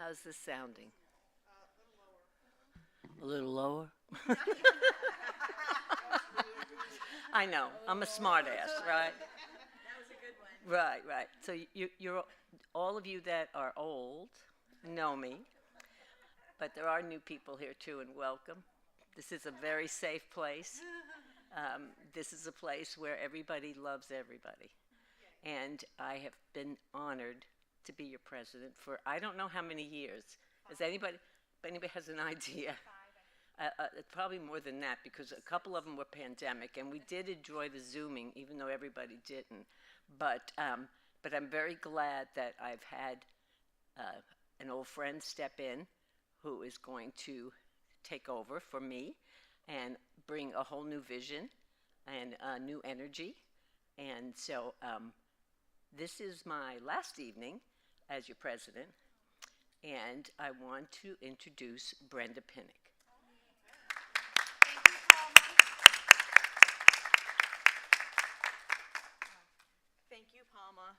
How's this sounding? A little lower? I know. I'm a smart ass, right? Right, right. So you're all of you that are old know me, but there are new people here too, and welcome. This is a very safe place. This is a place where everybody loves everybody, and I have been honored to be your president for I don't know how many years. Does anybody? If anybody has an idea? Probably more than that because a couple of them were pandemic, and we did enjoy the Zooming, even though everybody didn't. But I'm very glad that I've had an old friend step in, who is going to take over for me and bring a whole new vision and new energy. And so this is my last evening as your president, and I want to introduce Brenda Pinnock. Thank you, Palma.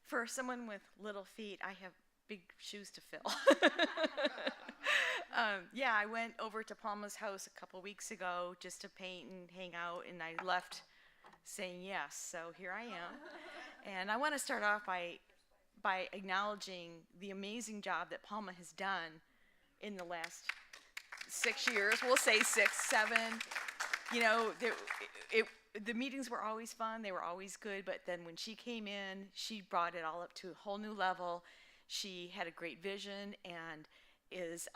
For someone with little feet, I have big shoes to fill. Yeah, I went over to Palma's house a couple weeks ago just to paint and hang out, and I left saying yes, so here I am. And I want to start off by acknowledging the amazing job that Palma has done in the last 6 years. We'll say 6, 7. You know, the meetings were always fun. They were always good. But then when she came in, she brought it all up to a whole new level. She had a great vision and is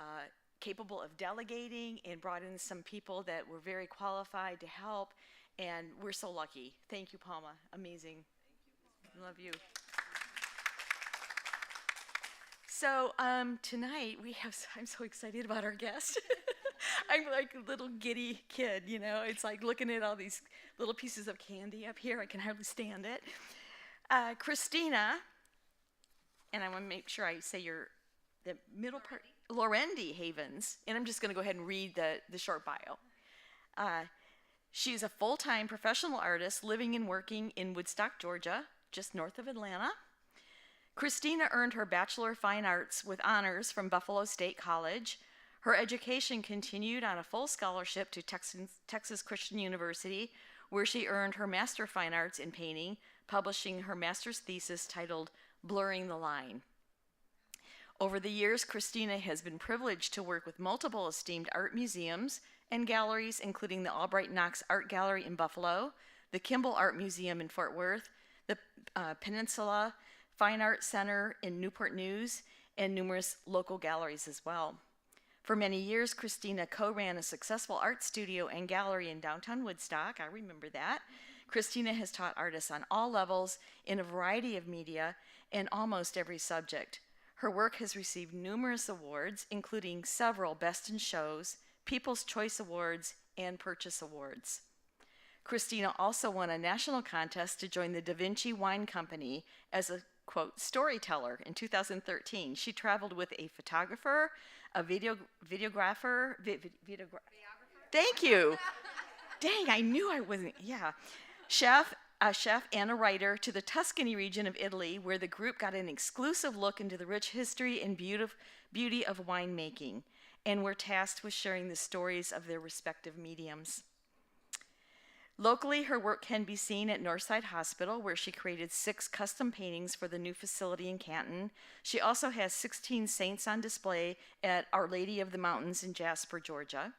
capable of delegating and brought in some people that were very qualified to help. And we're so lucky. Thank you, Palma. Amazing. Thank you. Love you. So tonight I'm so excited about our guest. I'm like a little giddy kid, you know. It's like looking at all these little pieces of candy up here. I can hardly stand it. Christina, and I want to make sure I say the middle part, Lorendi Havens, and I'm just going to go ahead and read the short bio. She's a full-time professional artist living and working in Woodstock, Georgia, just north of Atlanta. Christina earned her Bachelor of Fine Arts with honors from Buffalo State College. Her education continued on a full scholarship to Texas Christian University, where she earned her Master of Fine Arts in painting, publishing her master's thesis titled Blurring the Line. Over the years, Christina has been privileged to work with multiple esteemed art museums and galleries, including the Albright Knox Art Gallery in Buffalo, the Kimball Art Museum in Fort Worth, the Peninsula Fine Arts Center in Newport News, and numerous local galleries as well. For many years, Christina co-ran a successful art studio and gallery in downtown Woodstock. I remember that. Christina has taught artists on all levels in a variety of media and almost every subject. Her work has received numerous awards, including several Best in Shows, People's Choice Awards, and Purchase Awards. Christina also won a national contest to join the Da Vinci Wine Company as a, quote, storyteller in 2013. She traveled with a photographer, a videographer. Thank you. Dang, I knew I wasn't, yeah. A chef and a writer to the Tuscany region of Italy, where the group got an exclusive look into the rich history and beauty of winemaking, and were tasked with sharing the stories of their respective mediums. Locally, her work can be seen at Northside Hospital, where she created 6 custom paintings for the new facility in Canton. She also has 16 saints on display at Our Lady of the Mountains in Jasper, Georgia.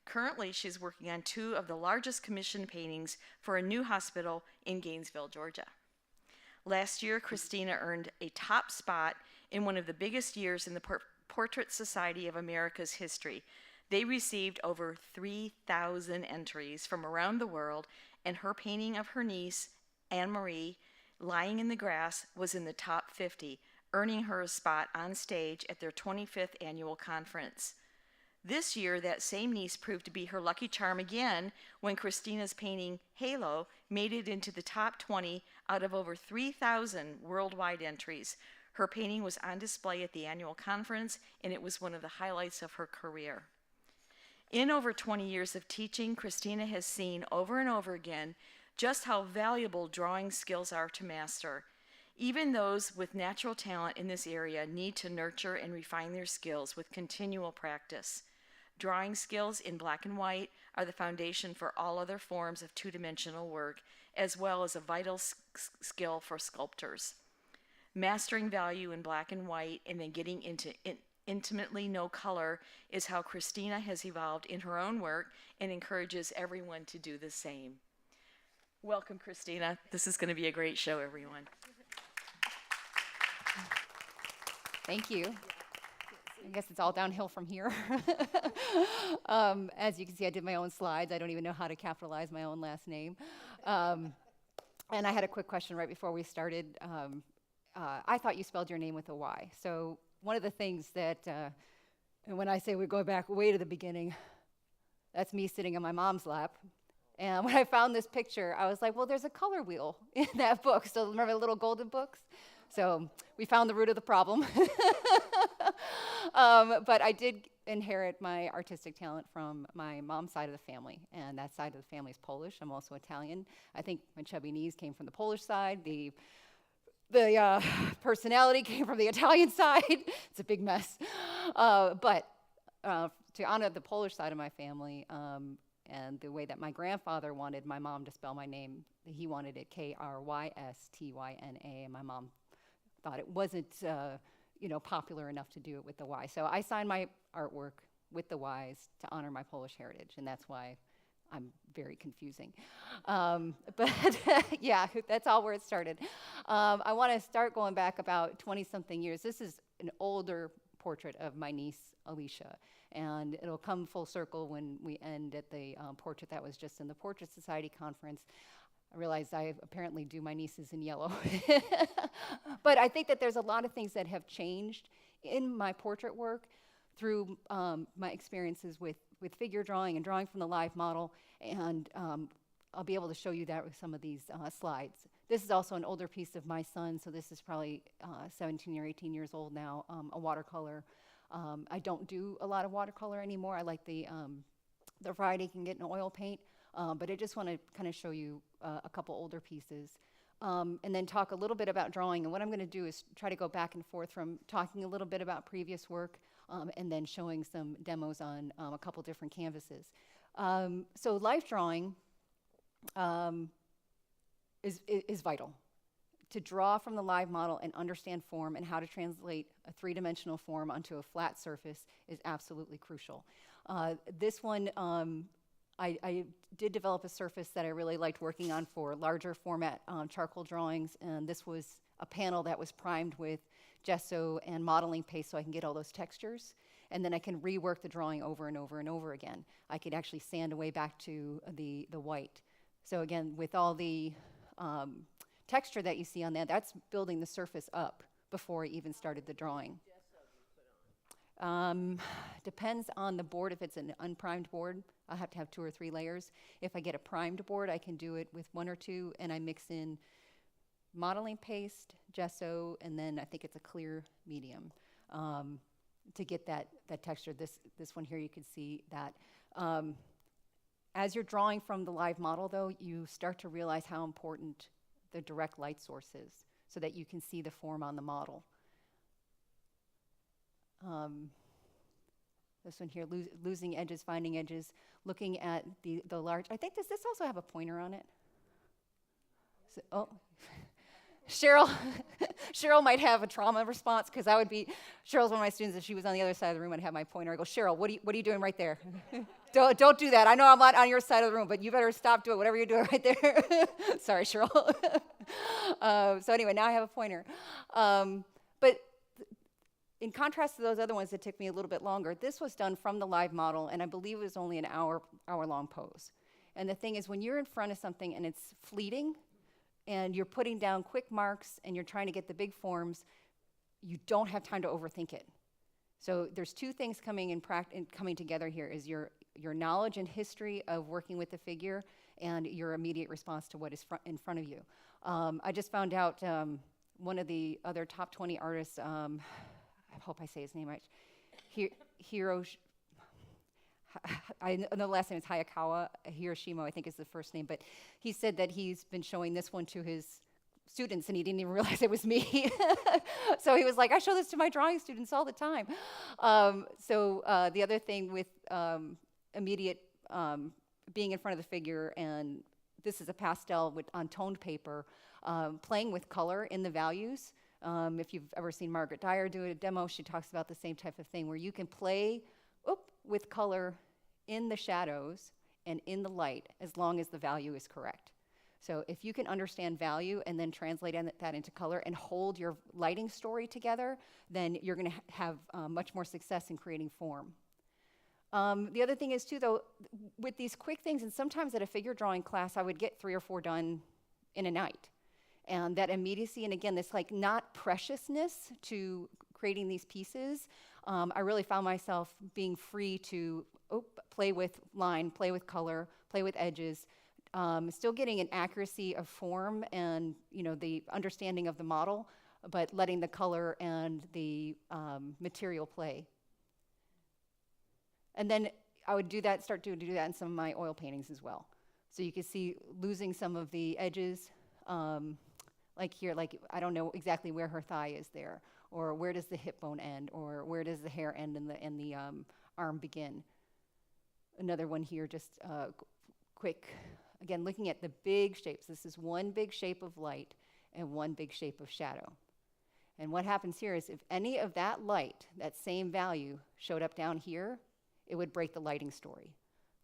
Currently, she's working on 2 of the largest commissioned paintings for a new hospital in Gainesville, Georgia. Last year, Christina earned a top spot in one of the biggest years in the Portrait Society of America's history. They received over 3,000 entries from around the world, and her painting of her niece, Anne-Marie, lying in the grass, was in the top 50, earning her a spot on stage at their 25th annual conference. This year, that same niece proved to be her lucky charm again when Christina's painting, Halo, made it into the top 20 out of over 3,000 worldwide entries. Her painting was on display at the annual conference, and it was one of the highlights of her career. In over 20 years of teaching, Christina has seen over and over again just how valuable drawing skills are to master. Even those with natural talent in this area need to nurture and refine their skills with continual practice. Drawing skills in black and white are the foundation for all other forms of two-dimensional work, as well as a vital skill for sculptors. Mastering value in black and white and then getting into intimately no color is how Christina has evolved in her own work and encourages everyone to do the same. Welcome, Christina. This is going to be a great show, everyone. Thank you. I guess it's all downhill from here. As you can see, I did my own slides. I don't even know how to capitalize my own last name. And I had a quick question right before we started. I thought you spelled your name with a Y. So one of the things that, and when I say we're going back way to the beginning, that's me sitting on my mom's lap. And when I found this picture, I was like, well, there's a color wheel in that book. So remember the little golden books? So we found the root of the problem. But I did inherit my artistic talent from my mom's side of the family, and that side of the family is Polish. I'm also Italian. I think my chubby knees came from the Polish side. The personality came from the Italian side. It's a big mess. But to honor the Polish side of my family, and the way that my grandfather wanted my mom to spell my name, he wanted it Krystyna, and my mom thought it wasn't popular enough to do it with the Y. So I signed my artwork with the Ys to honor my Polish heritage, and that's why I'm very confusing. But yeah, that's all where it started. I want to start going back about 20-something years. This is an older portrait of my niece, Alicia, and it'll come full circle when we end at the portrait that was just in the Portrait Society conference. I realized I apparently do my nieces in yellow. But I think that there's a lot of things that have changed in my portrait work through my experiences with figure drawing and drawing from the live model, and I'll be able to show you that with some of these slides. This is also an older piece of my son, so this is probably 17 or 18 years old now, a watercolor. I don't do a lot of watercolor anymore. I like the variety you can get in oil paint, but I just want to kind of show you a couple older pieces. And then talk a little bit about drawing. And what I'm going to do is try to go back and forth from talking a little bit about previous work and then showing some demos on a couple different canvases. So life drawing is vital. To draw from the live model and understand form and how to translate a three-dimensional form onto a flat surface is absolutely crucial. This one, I did develop a surface that I really liked working on for larger format charcoal drawings, and this was a panel that was primed with gesso and modeling paste so I can get all those textures, and then I can rework the drawing over and over and over again. I could actually sand away back to the white. So again, with all the texture that you see on that, that's building the surface up before I even started the drawing. Depends on the board. If it's an unprimed board, I'll have to have 2 or 3 layers. If I get a primed board, I can do it with 1 or 2, and I mix in modeling paste, gesso, and then I think it's a clear medium to get that texture. This one here, you can see that. As you're drawing from the live model, though, you start to realize how important the direct light source is so that you can see the form on the model. This one here, losing edges, finding edges, looking at the large. I think does this also have a pointer on it? So, oh, Cheryl might have a trauma response because Cheryl's one of my students. If she was on the other side of the room, I'd have my pointer. I go, Cheryl, what are you doing right there? Don't do that. I know I'm not on your side of the room, but you better stop doing whatever you're doing right there. Sorry, Cheryl. So anyway, now I have a pointer. But in contrast to those other ones that took me a little bit longer, this was done from the live model, and I believe it was only an hour-long pose. And the thing is, when you're in front of something and it's fleeting, and you're putting down quick marks, and you're trying to get the big forms, you don't have time to overthink it. So there's 2 things coming together here: is your knowledge and history of working with the figure, and your immediate response to what is in front of you. I just found out one of the other top 20 artists. I hope I say his name right. I know the last name is Hayakawa. Hiroshima, I think, is the first name. But he said that he's been showing this one to his students, and he didn't even realize it was me. So he was like, I show this to my drawing students all the time. The other thing with immediate being in front of the figure, and this is a pastel on toned paper, playing with color in the values. If you've ever seen Margaret Dyer do a demo, she talks about the same type of thing, where you can play with color in the shadows and in the light as long as the value is correct. So if you can understand value and then translate that into color and hold your lighting story together, then you're going to have much more success in creating form. The other thing is too, though, with these quick things, and sometimes at a figure drawing class, I would get 3 or 4 done in a night. And that immediacy, and again, this like not preciousness to creating these pieces, I really found myself being free to play with line, play with color, play with edges, still getting an accuracy of form and the understanding of the model, but letting the color and the material play. And then I would start to do that in some of my oil paintings as well. So you can see losing some of the edges, like here, like I don't know exactly where her thigh is there, or where does the hip bone end, or where does the hair end and the arm begin. Another one here, just quick, again, looking at the big shapes. This is one big shape of light and one big shape of shadow. And what happens here is if any of that light, that same value, showed up down here, it would break the lighting story.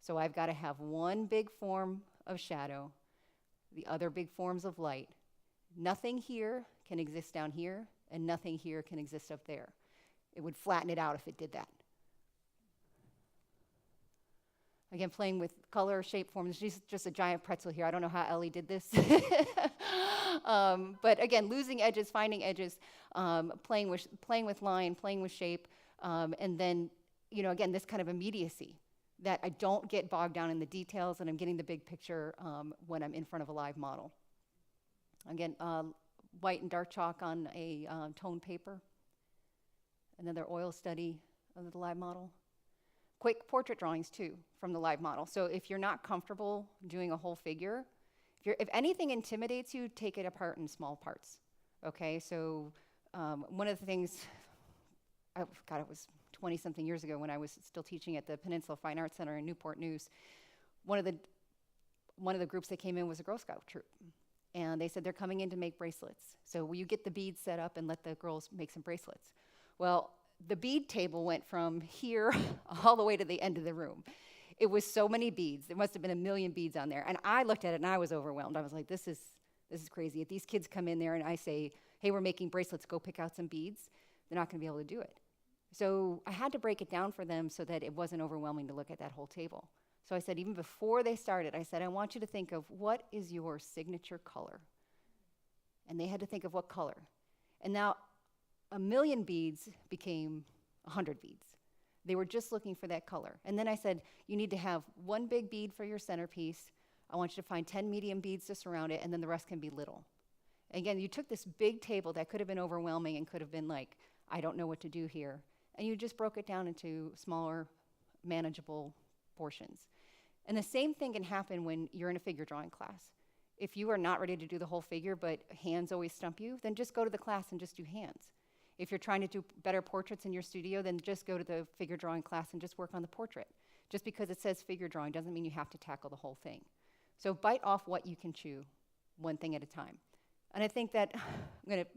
So I've got to have one big form of shadow, the other big forms of light. Nothing here can exist down here, and nothing here can exist up there. It would flatten it out if it did that. Again, playing with color, shape, form. There's just a giant pretzel here. I don't know how Ellie did this. But again, losing edges, finding edges, playing with line, playing with shape, and then, again, this kind of immediacy that I don't get bogged down in the details and I'm getting the big picture when I'm in front of a live model. Again, white and dark chalk on a toned paper. Another oil study of the live model. Quick portrait drawings, too, from the live model. So if you're not comfortable doing a whole figure, if anything intimidates you, take it apart in small parts, okay? So one of the things, it was 20-something years ago when I was still teaching at the Peninsula Fine Arts Center in Newport News. One of the groups that came in was a Girl Scout troop. And they said they're coming in to make bracelets. So will you get the beads set up and let the girls make some bracelets? Well, the bead table went from here all the way to the end of the room. It was so many beads. There must have been 1 million beads on there. And I looked at it and I was overwhelmed. I was like, this is crazy. If these kids come in there and I say, hey, we're making bracelets, go pick out some beads, they're not going to be able to do it. So I had to break it down for them so that it wasn't overwhelming to look at that whole table. So I said, even before they started, I said, I want you to think of what is your signature color? And they had to think of what color. And now 1 million beads became 100 beads. They were just looking for that color. And then I said, you need to have one big bead for your centerpiece. I want you to find 10 medium beads to surround it, and then the rest can be little. And again, you took this big table that could have been overwhelming and could have been like, I don't know what to do here. And you just broke it down into smaller, manageable portions. And the same thing can happen when you're in a figure drawing class. If you are not ready to do the whole figure, but hands always stump you, then just go to the class and just do hands. If you're trying to do better portraits in your studio, then just go to the figure drawing class and just work on the portrait. Just because it says figure drawing doesn't mean you have to tackle the whole thing. So bite off what you can chew, one thing at a time. And I think that I'm going to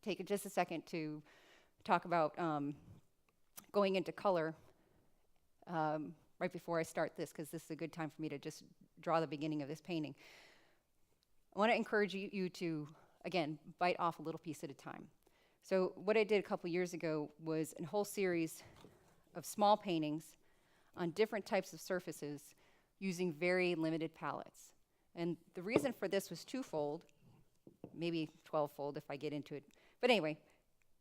take just a second to talk about going into color right before I start this, because this is a good time for me to just draw the beginning of this painting. I want to encourage you to, again, bite off a little piece at a time. So what I did a couple years ago was a whole series of small paintings on different types of surfaces using very limited palettes. And the reason for this was twofold, maybe 12-fold if I get into it. But anyway,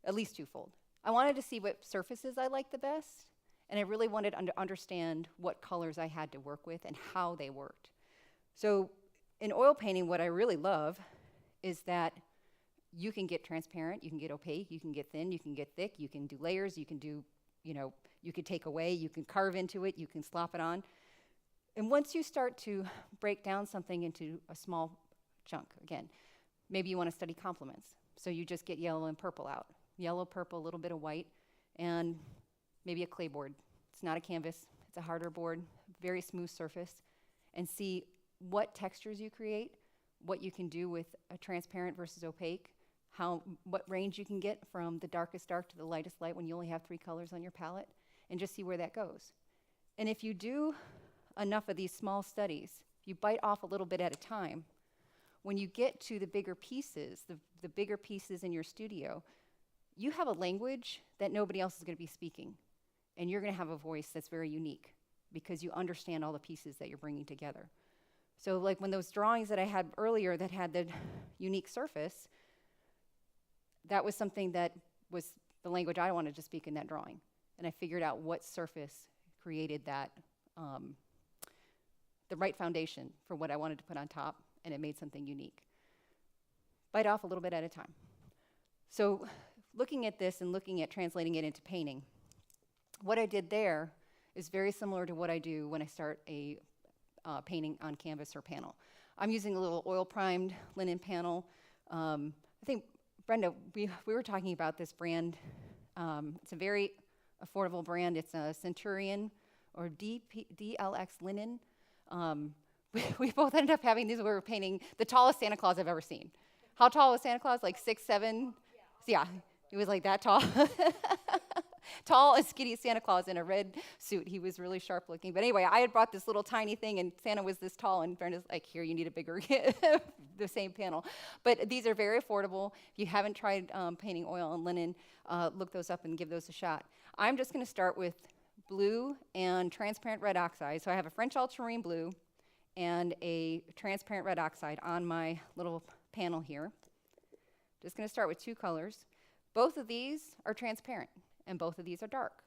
at least twofold. I wanted to see what surfaces I liked the best, and I really wanted to understand what colors I had to work with and how they worked. So in oil painting, what I really love is that you can get transparent, you can get opaque, you can get thin, you can get thick, you can do layers, you can do, you can take away, you can carve into it, you can slop it on. And once you start to break down something into a small chunk, again, Maybe you want to study complements. So you just get yellow and purple out. Yellow, purple, a little bit of white, and maybe a clay board. It's not a canvas, it's a harder board, very smooth surface, and see what textures you create, what you can do with a transparent versus opaque, what range you can get from the darkest dark to the lightest light when you only have 3 colors on your palette, and just see where that goes. And if you do enough of these small studies, if you bite off a little bit at a time, when you get to the bigger pieces, the bigger pieces in your studio, you have a language that nobody else is going to be speaking. And you're going to have a voice that's very unique because you understand all the pieces that you're bringing together. So like when those drawings that I had earlier that had the unique surface, that was something that was the language I wanted to speak in that drawing. And I figured out what surface created that, the right foundation for what I wanted to put on top, and it made something unique. Bite off a little bit at a time. So looking at this and looking at translating it into painting, what I did there is very similar to what I do when I start a painting on canvas or panel. I'm using a little oil-primed linen panel. I think, Brenda, we were talking about this brand. It's a very affordable brand. It's a Centurion or DLX linen. We both ended up having these. We were painting the tallest Santa Claus I've ever seen. How tall was Santa Claus? Like 6'7"? Yeah, he was like that tall. Tall and skinny Santa Claus in a red suit. He was really sharp looking. But anyway, I had brought this little tiny thing, and Santa was this tall, and Brenda's like, here, you need a bigger, the same panel. But these are very affordable. If you haven't tried painting oil and linen, look those up and give those a shot. I'm just going to start with blue and transparent red oxide. So I have a French ultramarine blue and a transparent red oxide on my little panel here. Just going to start with 2 colors. Both of these are transparent, and both of these are dark.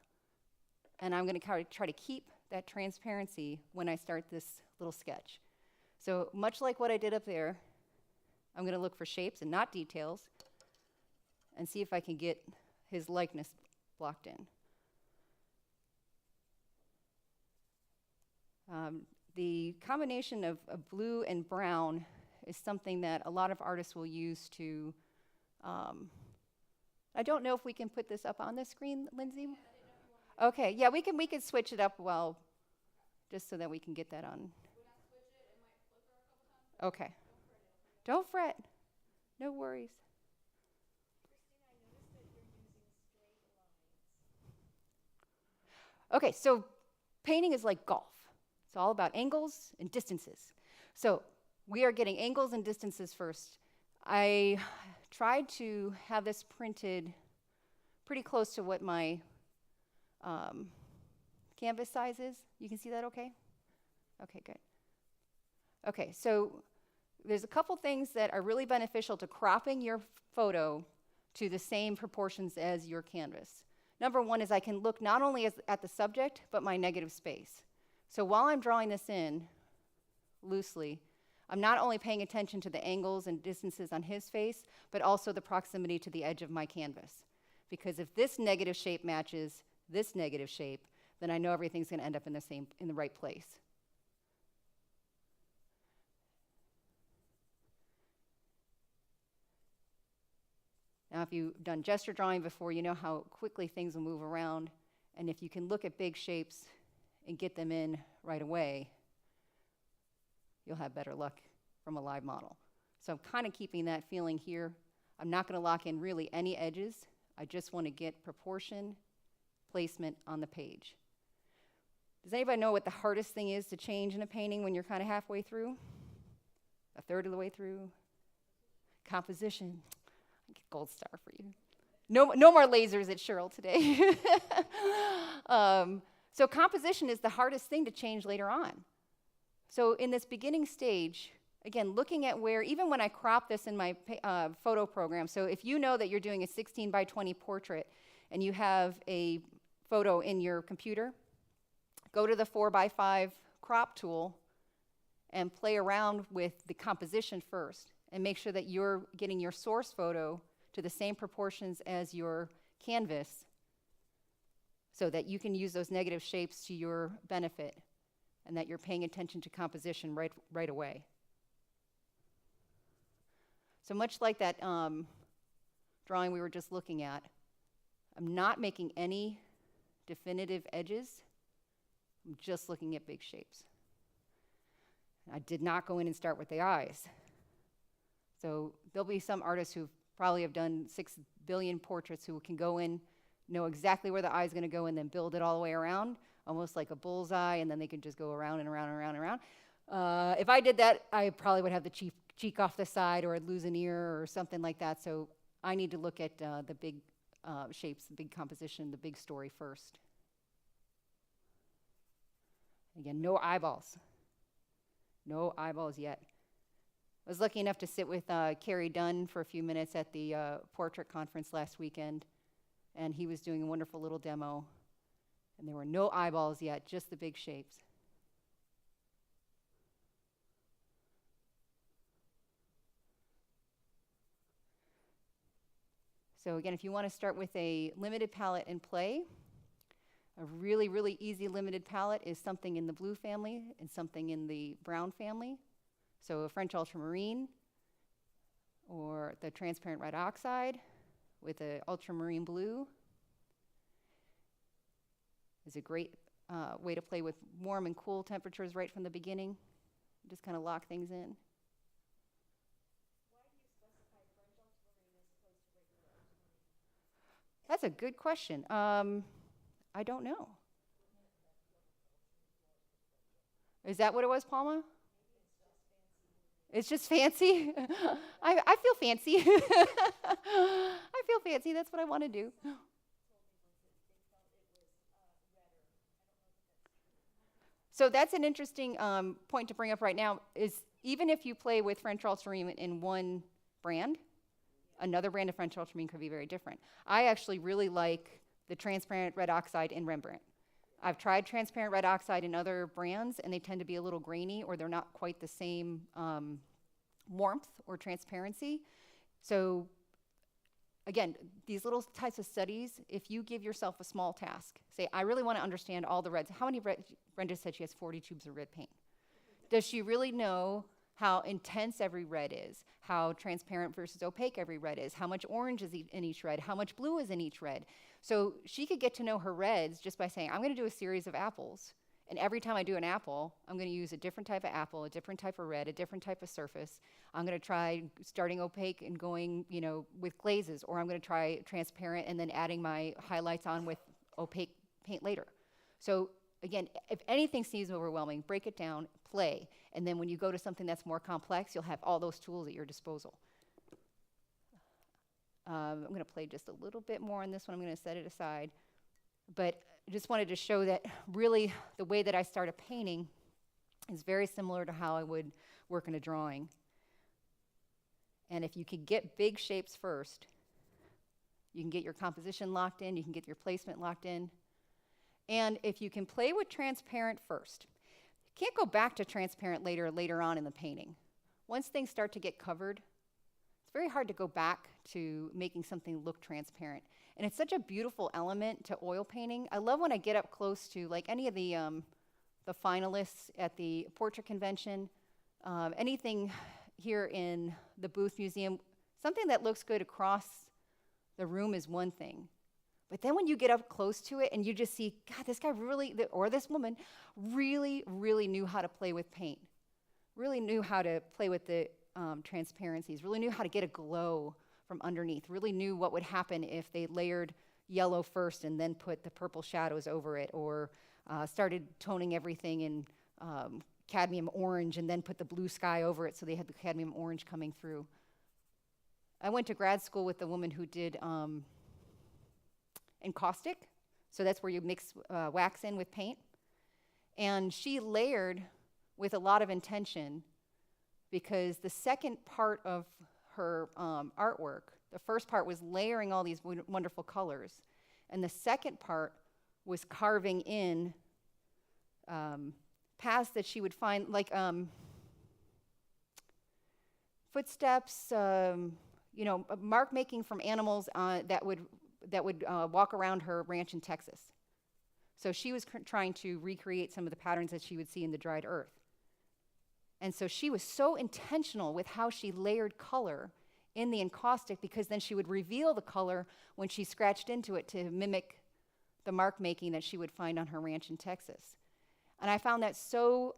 And I'm going to try to keep that transparency when I start this little sketch. So much like what I did up there, I'm going to look for shapes and not details and see if I can get his likeness blocked in. The combination of blue and brown is something that a lot of artists will use to, I don't know if we can put this up on the screen, Lindsay? Okay, yeah, we can switch it up well, just so that we can get that on. Okay. Don't fret. No worries. Okay, so painting is like golf. It's all about angles and distances. So we are getting angles and distances first. I tried to have this printed pretty close to what my canvas size is. You can see that okay? Okay, good. Okay, so there's a couple things that are really beneficial to cropping your photo to the same proportions as your canvas. Number one is I can look not only at the subject, but my negative space. So while I'm drawing this in loosely, I'm not only paying attention to the angles and distances on his face, but also the proximity to the edge of my canvas. Because if this negative shape matches this negative shape, then I know everything's going to end up in the right place. Now, if you've done gesture drawing before, you know how quickly things will move around. And if you can look at big shapes and get them in right away, you'll have better luck from a live model. So I'm kind of keeping that feeling here. I'm not going to lock in really any edges. I just want to get proportion, placement on the page. Does anybody know what the hardest thing is to change in a painting when you're kind of halfway through? A third of the way through? Composition. I get gold star for you. No more lasers at Cheryl today. So composition is the hardest thing to change later on. So in this beginning stage, again, looking at where, even when I crop this in my photo program, so if you know that you're doing a 16 by 20 portrait and you have a photo in your computer, go to the 4 by 5 crop tool and play around with the composition first and make sure that you're getting your source photo to the same proportions as your canvas so that you can use those negative shapes to your benefit and that you're paying attention to composition right away. So much like that drawing we were just looking at, I'm not making any definitive edges. I'm just looking at big shapes. I did not go in and start with the eyes. So there'll be some artists who probably have done 6 billion portraits who can go in, know exactly where the eye is going to go, and then build it all the way around, almost like a bullseye, and then they can just go around and around and around and around. If I did that, I probably would have the cheek off the side, or I'd lose an ear or something like that. So I need to look at the big shapes, the big composition, the big story first. Again, no eyeballs. No eyeballs yet. I was lucky enough to sit with Carrie Dunn for a few minutes at the portrait conference last weekend, and he was doing a wonderful little demo, and there were no eyeballs yet, just the big shapes. So again, if you want to start with a limited palette and play, a really, really easy limited palette is something in the blue family and something in the brown family. So a French ultramarine or the transparent red oxide with an ultramarine blue is a great way to play with warm and cool temperatures right from the beginning. Just kind of lock things in. That's a good question. I don't know. Is that what it was, Palma? It's just fancy. I feel fancy. I feel fancy. That's what I want to do. So that's an interesting point to bring up right now, is even if you play with French ultramarine in one brand, another brand of French ultramarine could be very different. I actually really like the transparent red oxide in Rembrandt. I've tried transparent red oxide in other brands, and they tend to be a little grainy, or they're not quite the same warmth or transparency. So again, these little types of studies, if you give yourself a small task, say, I really want to understand all the reds. How many Brenda said she has 40 tubes of red paint. Does she really know how intense every red is, how transparent versus opaque every red is, how much orange is in each red, how much blue is in each red? So she could get to know her reds just by saying, I'm going to do a series of apples, and every time I do an apple, I'm going to use a different type of apple, a different type of red, a different type of surface. I'm going to try starting opaque and going, with glazes, or I'm going to try transparent and then adding my highlights on with opaque paint later. So again, if anything seems overwhelming, break it down, play, and then when you go to something that's more complex, you'll have all those tools at your disposal. I'm going to play just a little bit more on this one. I'm going to set it aside. But I just wanted to show that really the way that I start a painting is very similar to how I would work in a drawing. And if you could get big shapes first, you can get your composition locked in, you can get your placement locked in. And if you can play with transparent first, you can't go back to transparent later on in the painting. Once things start to get covered, it's very hard to go back to making something look transparent. And it's such a beautiful element to oil painting. I love when I get up close to, like, any of the finalists at the portrait convention, anything here in the Booth Museum, something that looks good across the room is one thing. But then when you get up close to it and you just see, God, this guy really, or this woman, really, really knew how to play with paint, really knew how to play with the transparencies, really knew how to get a glow from underneath, really knew what would happen if they layered yellow first and then put the purple shadows over it, or started toning everything in cadmium orange and then put the blue sky over it so they had the cadmium orange coming through. I went to grad school with a woman who did encaustic, so that's where you mix wax in with paint. And she layered with a lot of intention, because the second part of her artwork, the first part was layering all these wonderful colors, and the second part was carving in paths that she would find, like footsteps, mark making from animals that would walk around her ranch in Texas. So she was trying to recreate some of the patterns that she would see in the dried earth. And so she was so intentional with how she layered color in the encaustic, because then she would reveal the color when she scratched into it to mimic the mark making that she would find on her ranch in Texas. And I found that so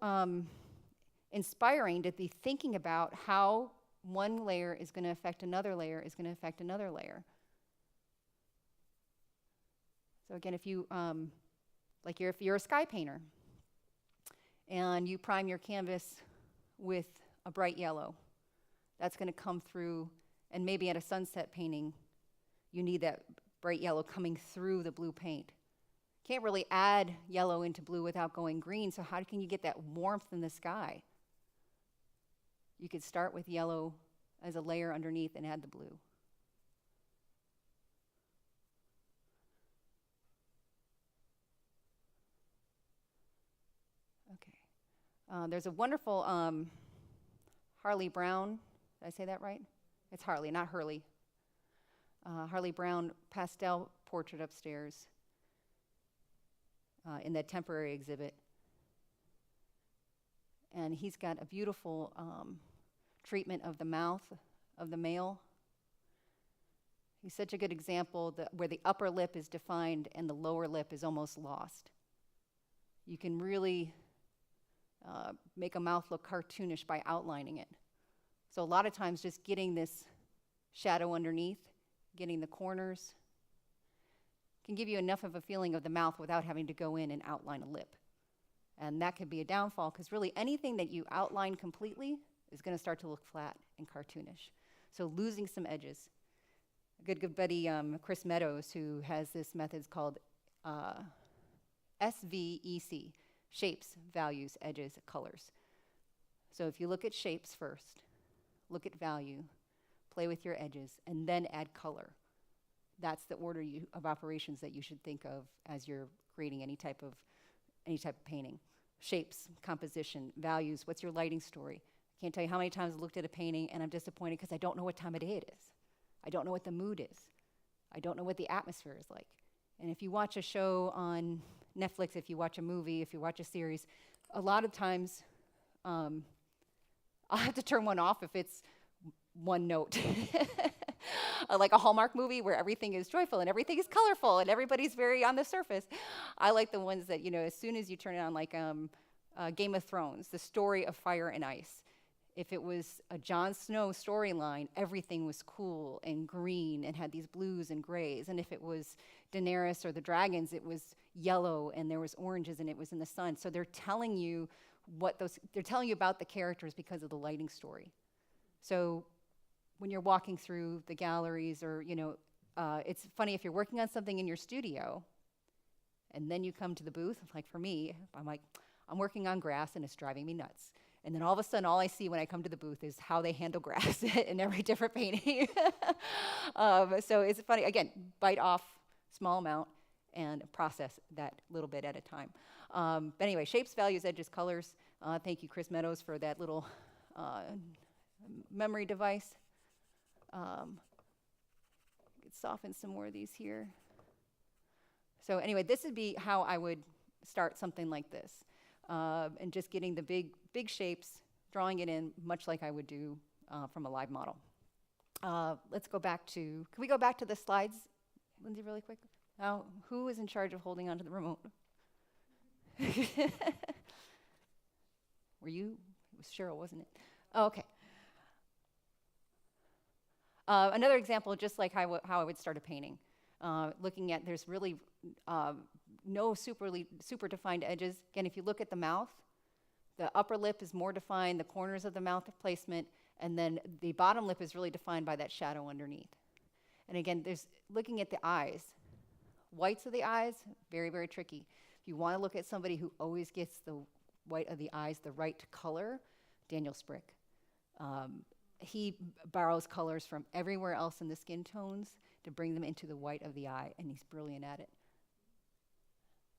inspiring to be thinking about how one layer is going to affect another layer, is going to affect another layer. So again, if you, if you're a sky painter and you prime your canvas with a bright yellow, that's going to come through, and maybe at a sunset painting, you need that bright yellow coming through the blue paint. Can't really add yellow into blue without going green, so how can you get that warmth in the sky? You could start with yellow as a layer underneath and add the blue. Okay. There's a wonderful Harley Brown, did I say that right? It's Harley, not Hurley. Harley Brown pastel portrait upstairs in that temporary exhibit. And he's got a beautiful treatment of the mouth of the male. He's such a good example where the upper lip is defined and the lower lip is almost lost. You can really make a mouth look cartoonish by outlining it. So a lot of times just getting this shadow underneath, getting the corners, can give you enough of a feeling of the mouth without having to go in and outline a lip. And that could be a downfall, because really anything that you outline completely is going to start to look flat and cartoonish. So losing some edges. A good buddy, Chris Meadows, who has this method called SVEC, shapes, values, edges, colors. So if you look at shapes first, look at value, play with your edges, and then add color. That's the order of operations that you should think of as you're creating any type of painting. Shapes, composition, values, what's your lighting story? I can't tell you how many times I looked at a painting and I'm disappointed because I don't know what time of day it is. I don't know what the mood is. I don't know what the atmosphere is like. And if you watch a show on Netflix, if you watch a movie, if you watch a series, a lot of times I'll have to turn one off if it's one note. Like a Hallmark movie where everything is joyful and everything is colorful and everybody's very on the surface. I like the ones that, as soon as you turn it on, like Game of Thrones, the story of fire and ice. If it was a Jon Snow storyline, everything was cool and green and had these blues and grays. And if it was Daenerys or the dragons, it was yellow and there was oranges and it was in the sun. So they're telling you about the characters because of the lighting story. So when you're walking through the galleries or, it's funny if you're working on something in your studio and then you come to the booth, like for me, I'm working on grass and it's driving me nuts. And then all of a sudden, all I see when I come to the booth is how they handle grass in every different painting. So it's funny, again, bite off small amount and process that little bit at a time. But anyway, shapes, values, edges, colors. Thank you, Chris Meadows, for that little memory device. Could soften some more of these here. So anyway, this would be how I would start something like this. And just getting the big shapes, drawing it in much like I would do from a live model. Let's go back to, can we go back to the slides, Lindsay, really quick? Now, who is in charge of holding onto the remote? Were you? It was Cheryl, wasn't it? Oh, okay. Another example, just like how I would start a painting. Looking at, there's really no super defined edges. Again, if you look at the mouth, the upper lip is more defined, the corners of the mouth placement, and then the bottom lip is really defined by that shadow underneath. And again, there's looking at the eyes. Whites of the eyes, very, very tricky. If you want to look at somebody who always gets the white of the eyes the right color, Daniel Sprick. He borrows colors from everywhere else in the skin tones to bring them into the white of the eye, and he's brilliant at it.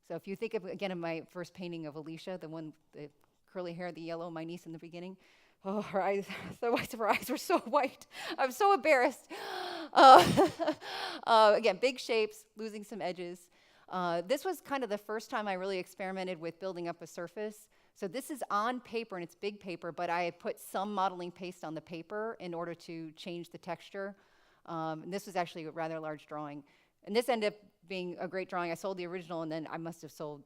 So if you think of, again, of my first painting of Alicia, the curly hair, the yellow, my niece in the beginning, oh, her eyes, the whites of her eyes were so white. I'm so embarrassed. Again, big shapes, losing some edges. This was kind of the first time I really experimented with building up a surface. So this is on paper, and it's big paper, but I had put some modeling paste on the paper in order to change the texture. And this was actually a rather large drawing. And this ended up being a great drawing. I sold the original, and then I must have sold,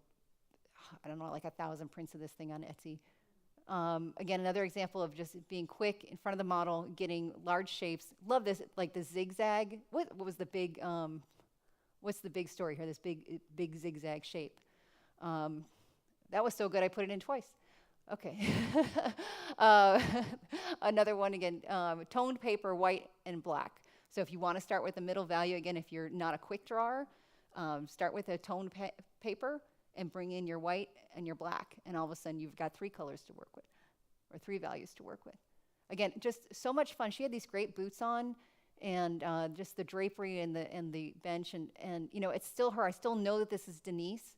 I don't know, like 1,000 prints of this thing on Etsy. Again, another example of just being quick in front of the model, getting large shapes. Love this, like the zigzag. What was the big, what's the big story here, this big zigzag shape? That was so good, I put it in twice. Okay. Another one again, toned paper, white and black. So if you want to start with a middle value, again, if you're not a quick drawer, start with a toned paper and bring in your white and your black, and all of a sudden you've got 3 colors to work with, or 3 values to work with. Again, just so much fun. She had these great boots on, and just the drapery and the bench, and you know, it's still her. I still know that this is Denise.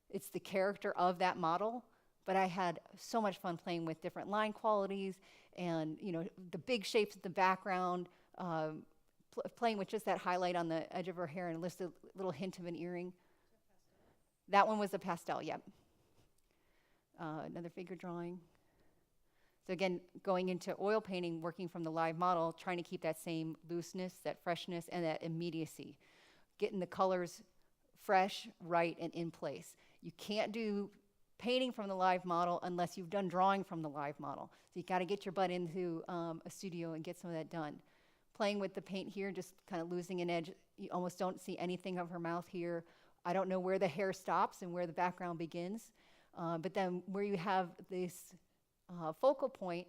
It's the character of that model, but I had so much fun playing with different line qualities, and you know, the big shapes in the background, playing with just that highlight on the edge of her hair and just a little hint of an earring. That one was a pastel, yep. Another figure drawing. So again, going into oil painting, working from the live model, trying to keep that same looseness, that freshness, and that immediacy. Getting the colors fresh, right, and in place. You can't do painting from the live model unless you've done drawing from the live model. So you gotta get your butt into a studio and get some of that done. Playing with the paint here, just kind of losing an edge. You almost don't see anything of her mouth here. I don't know where the hair stops and where the background begins. But then where you have this focal point,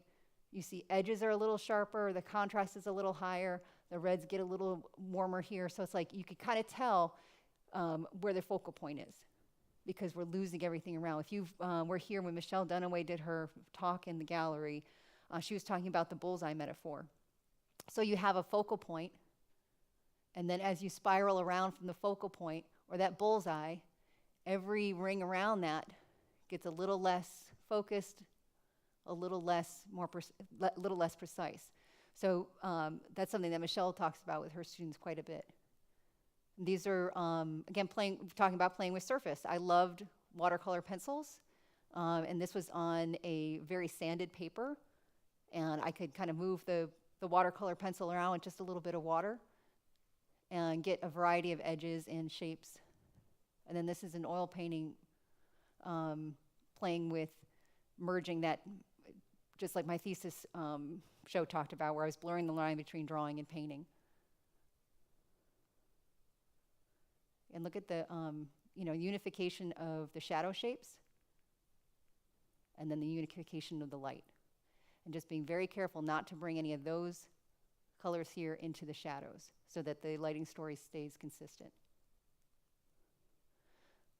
you see edges are a little sharper, the contrast is a little higher, the reds get a little warmer here. So it's like you could kind of tell where the focal point is, because we're losing everything around. If you were here when Michelle Dunaway did her talk in the gallery, she was talking about the bullseye metaphor. So you have a focal point, and then as you spiral around from the focal point, or that bullseye, every ring around that gets a little less focused, a little less precise. So that's something that Michelle talks about with her students quite a bit. These are, again, talking about playing with surface. I loved watercolor pencils, and this was on a very sanded paper, and I could kind of move the watercolor pencil around with just a little bit of water and get a variety of edges and shapes. And then this is an oil painting, playing with merging that, just like my thesis show talked about, where I was blurring the line between drawing and painting. And look at the unification of the shadow shapes, and then the unification of the light. And just being very careful not to bring any of those colors here into the shadows so that the lighting story stays consistent.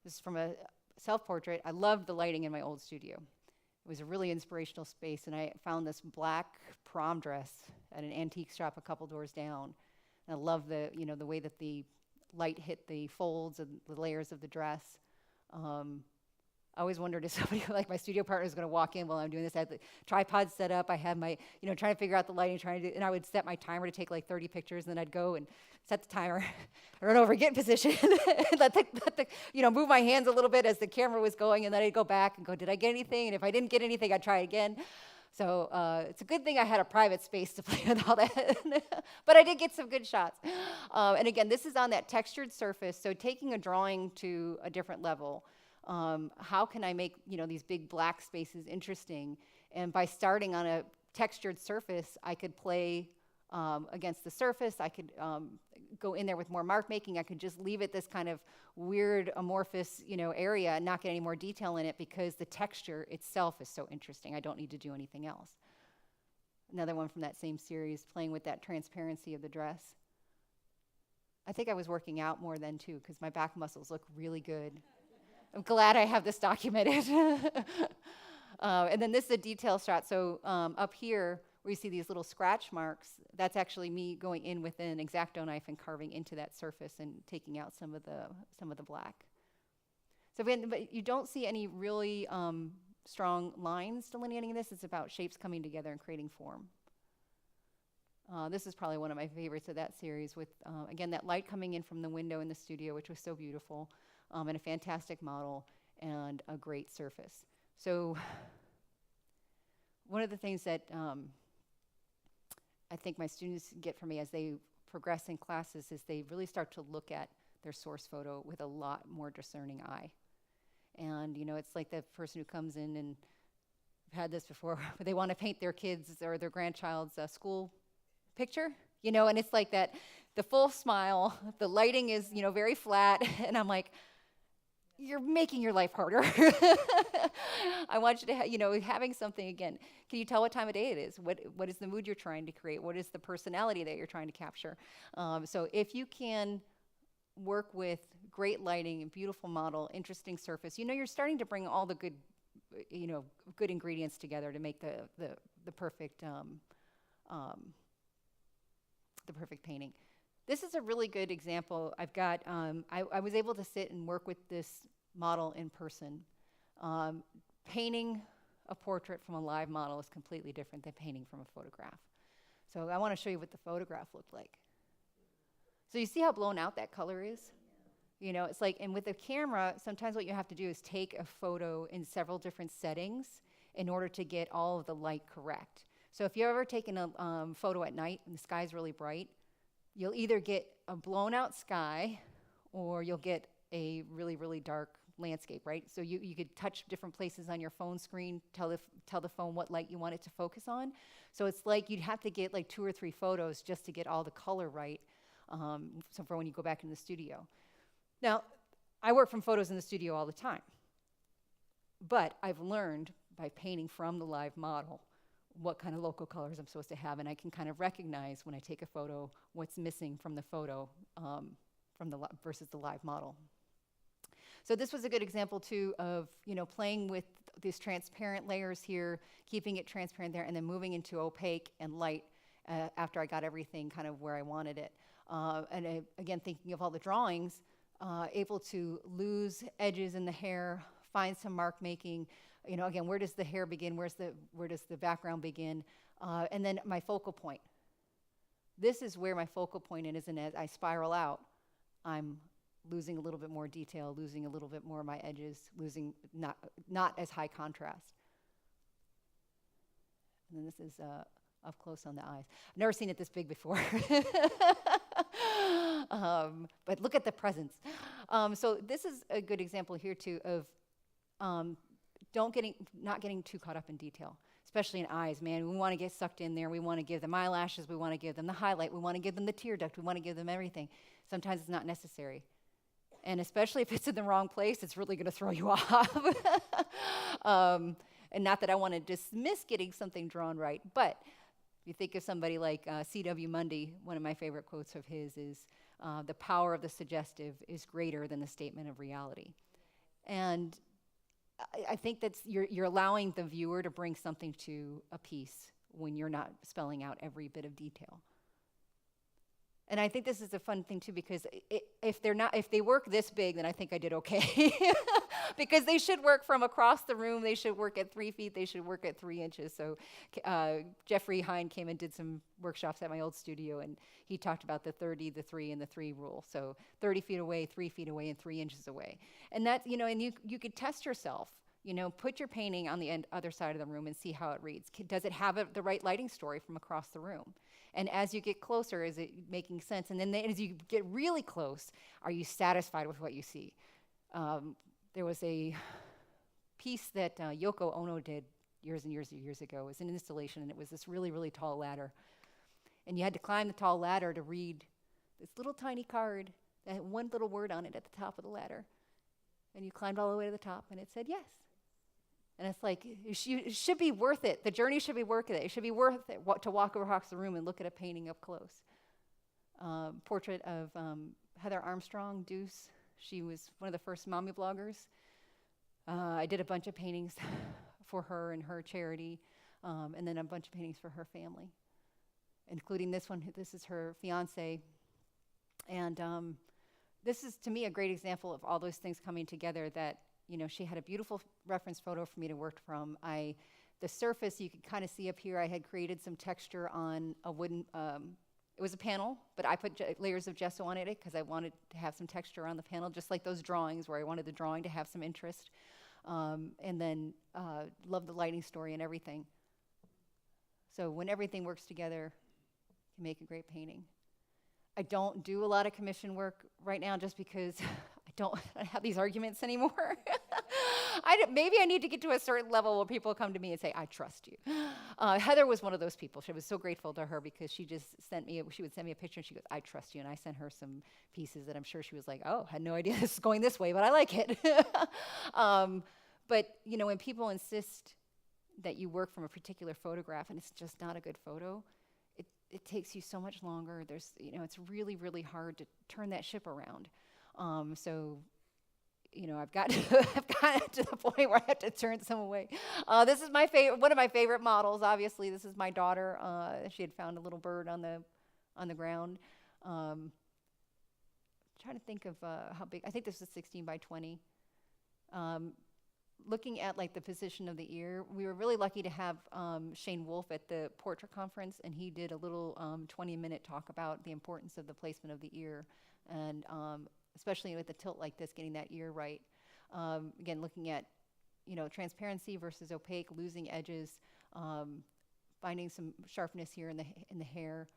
This is from a self-portrait. I loved the lighting in my old studio. It was a really inspirational space, and I found this black prom dress at an antique shop a couple doors down. And I love the way that the light hit the folds and the layers of the dress. I always wondered if somebody like my studio partner was going to walk in while I'm doing this. I had the tripod set up. I had my, trying to figure out the lighting, and I would set my timer to take like 30 pictures, and then I'd go and set the timer, run over, get in position, move my hands a little bit as the camera was going, and then I'd go back and go, did I get anything? And if I didn't get anything, I'd try again. So it's a good thing I had a private space to play with all that. But I did get some good shots. And again, this is on that textured surface, so taking a drawing to a different level. How can I make these big black spaces interesting? And by starting on a textured surface, I could play against the surface. I could go in there with more mark making. I could just leave it this kind of weird amorphous area and not get any more detail in it, because the texture itself is so interesting. I don't need to do anything else. Another one from that same series, playing with that transparency of the dress. I think I was working out more then too, because my back muscles look really good. I'm glad I have this documented. And then this is a detail shot. So up here, where you see these little scratch marks, that's actually me going in with an X-Acto knife and carving into that surface and taking out some of the black. So again, but you don't see any really strong lines delineating this. It's about shapes coming together and creating form. This is probably one of my favorites of that series, with again, that light coming in from the window in the studio, which was so beautiful. And a fantastic model and a great surface. So one of the things that I think my students get from me as they progress in classes is they really start to look at their source photo with a lot more discerning eye. And, it's like the person who comes in, and I've had this before, where they want to paint their kids' or their grandchild's school picture, and it's like that, the full smile, the lighting is, very flat, and I'm like, you're making your life harder. I want you to, having something, again, can you tell what time of day it is? What is the mood you're trying to create? What is the personality that you're trying to capture? So if you can work with great lighting and beautiful model, interesting surface, you're starting to bring all the good, good ingredients together to make the perfect painting. This is a really good example. I've got, I was able to sit and work with this model in person. Painting a portrait from a live model is completely different than painting from a photograph. So I want to show you what the photograph looked like. So you see how blown out that color is? It's like, and with a camera, sometimes what you have to do is take a photo in several different settings in order to get all of the light correct. So if you've ever taken a photo at night and the sky's really bright, you'll either get a blown out sky or you'll get a really, really dark landscape, right? So you could touch different places on your phone screen, tell the phone what light you want it to focus on. So it's like you'd have to get like 2 or 3 photos just to get all the color right, so for when you go back in the studio. Now, I work from photos in the studio all the time, but I've learned by painting from the live model what kind of local colors I'm supposed to have, and I can kind of recognize when I take a photo what's missing from the photo versus the live model. So this was a good example too of playing with these transparent layers here, keeping it transparent there, and then moving into opaque and light after I got everything kind of where I wanted it. Again, thinking of all the drawings, able to lose edges in the hair, find some mark making. Again, where does the hair begin? Where does the background begin? And then my focal point. This is where my focal point is, and as I spiral out, I'm losing a little bit more detail, losing a little bit more of my edges, losing not as high contrast. And then this is up close on the eyes. I've never seen it this big before. But look at the presence. So this is a good example here too of not getting too caught up in detail, especially in eyes, man. We want to get sucked in there. We want to give them eyelashes. We want to give them the highlight. We want to give them the tear duct. We want to give them everything. Sometimes it's not necessary. And especially if it's in the wrong place, it's really going to throw you off. And not that I want to dismiss getting something drawn right, but if you think of somebody like C.W. Mundy, one of my favorite quotes of his is, the power of the suggestive is greater than the statement of reality. And I think that's you're allowing the viewer to bring something to a piece when you're not spelling out every bit of detail. And I think this is a fun thing too, because if they work this big, then I think I did okay. Because they should work from across the room. They should work at 3 feet. They should work at 3 inches. So Jeffrey Hine came and did some workshops at my old studio, and he talked about the 30, the 3, and the 3 rule. So 30 feet away, 3 feet away, and 3 inches away. And that, and you could test yourself. Put your painting on the other side of the room and see how it reads. Does it have the right lighting story from across the room? And as you get closer, is it making sense? And then as you get really close, are you satisfied with what you see? There was a piece that Yoko Ono did years and years and years ago. It was an installation, and it was this really, really tall ladder. And you had to climb the tall ladder to read this little tiny card that had one little word on it at the top of the ladder. And you climbed all the way to the top, and it said yes. And it's like, it should be worth it. The journey should be worth it. It should be worth it to walk across the room and look at a painting up close. Portrait of Heather Armstrong, Deuce. She was one of the first mommy bloggers. I did a bunch of paintings for her and her charity, and then a bunch of paintings for her family, including this one. This is her fiance. And this is, to me, a great example of all those things coming together that, she had a beautiful reference photo for me to work from. The surface, you could kind of see up here, I had created some texture on a wooden, it was a panel, but I put layers of gesso on it because I wanted to have some texture on the panel, just like those drawings where I wanted the drawing to have some interest. And then love the lighting story and everything. So when everything works together, you can make a great painting. I don't do a lot of commission work right now just because I don't have these arguments anymore. Maybe I need to get to a certain level where people come to me and say, I trust you. Heather was one of those people. She was so grateful to her because she would send me a picture and she goes, I trust you. And I sent her some pieces that I'm sure she was like, oh, had no idea this is going this way, but I like it. But, when people insist that you work from a particular photograph and it's just not a good photo, it takes you so much longer. It's really, really hard to turn that ship around. I've gotten to the point where I have to turn some away. This is one of my favorite models. Obviously, this is my daughter. She had found a little bird on the ground. Trying to think of how big. I think this is 16 by 20. Looking at the position of the ear, we were really lucky to have Shane Wolf at the portrait conference, and he did a little 20-minute talk about the importance of the placement of the ear, and especially with a tilt like this, getting that ear right. Again, looking at transparency versus opaque, losing edges, finding some sharpness here in the hair,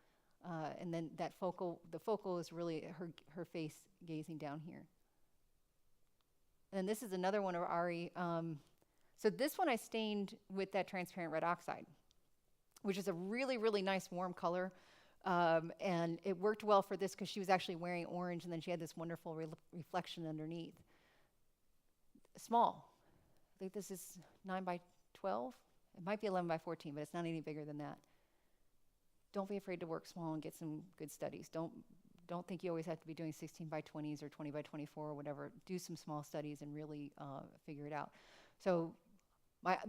and then the focal is really her face gazing down here. And then this is another one of Ari. So this one I stained with that transparent red oxide, which is a really, really nice warm color. And it worked well for this because she was actually wearing orange, and then she had this wonderful reflection underneath. Small. I think this is 9 by 12. It might be 11 by 14, but it's not any bigger than that. Don't be afraid to work small and get some good studies. Don't think you always have to be doing 16 by 20s or 20 by 24 or whatever. Do some small studies and really figure it out. So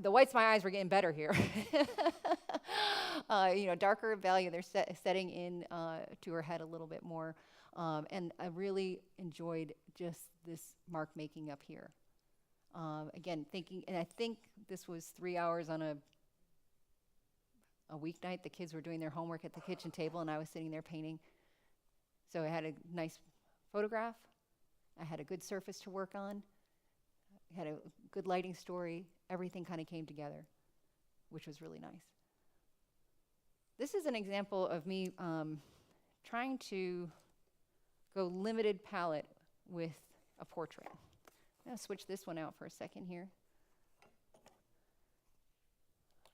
the whites of my eyes were getting better here. Darker value, they're setting in to her head a little bit more. And I really enjoyed just this mark making up here. Again, thinking, and I think this was 3 hours on a weeknight. The kids were doing their homework at the kitchen table, and I was sitting there painting. So I had a nice photograph. I had a good surface to work on. I had a good lighting story. Everything kind of came together, which was really nice. This is an example of me trying to go limited palette with a portrait. I'm going to switch this one out for a second here.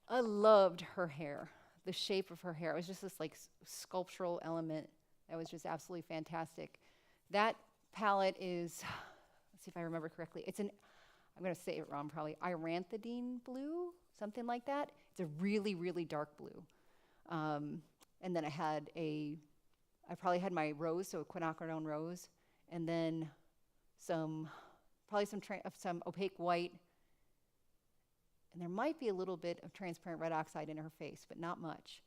I loved her hair, the shape of her hair. It was just this sculptural element that was just absolutely fantastic. That palette is, let's see if I remember correctly, I'm going to say it wrong probably, Iranthidine blue, something like that. It's a really, really dark blue. And then I probably had my rose, so a quinacridone rose, and then some opaque white, and there might be a little bit of transparent red oxide in her face, but not much.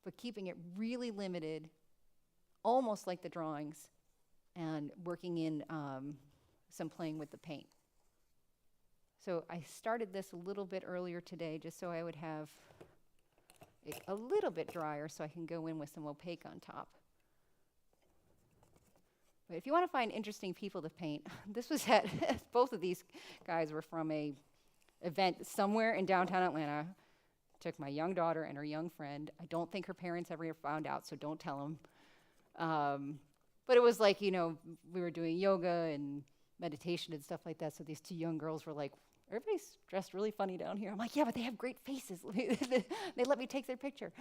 But keeping it really limited, almost like the drawings, and working in some playing with the paint. So I started this a little bit earlier today just so I would have it a little bit drier so I can go in with some opaque on top. But if you want to find interesting people to paint, this was both of these guys were from a event somewhere in downtown Atlanta. Took my young daughter and her young friend. I don't think her parents ever found out, so don't tell them. But it was we were doing yoga and meditation and stuff like that. So these two young girls were like, everybody's dressed really funny down here. I'm like, yeah, but they have great faces. They let me take their picture.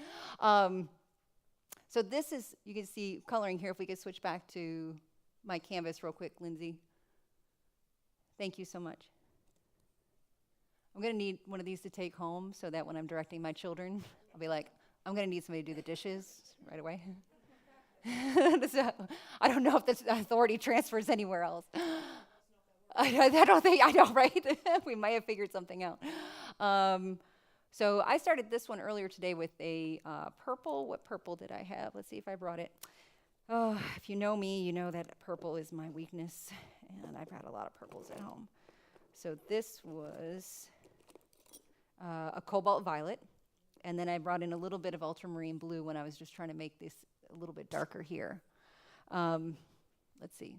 So this is, you can see coloring here. If we could switch back to my canvas real quick, Lindsay. Thank you so much. I'm going to need one of these to take home so that when I'm directing my children, I'll be like, I'm going to need somebody to do the dishes right away. So, I don't know if this authority transfers anywhere else. I don't think, I know, right? We might have figured something out. So I started this one earlier today with a purple. What purple did I have? Let's see if I brought it. Oh, if you know me, you know that purple is my weakness, and I've had a lot of purples at home. So this was a cobalt violet, and then I brought in a little bit of ultramarine blue when I was just trying to make this a little bit darker here. Let's see.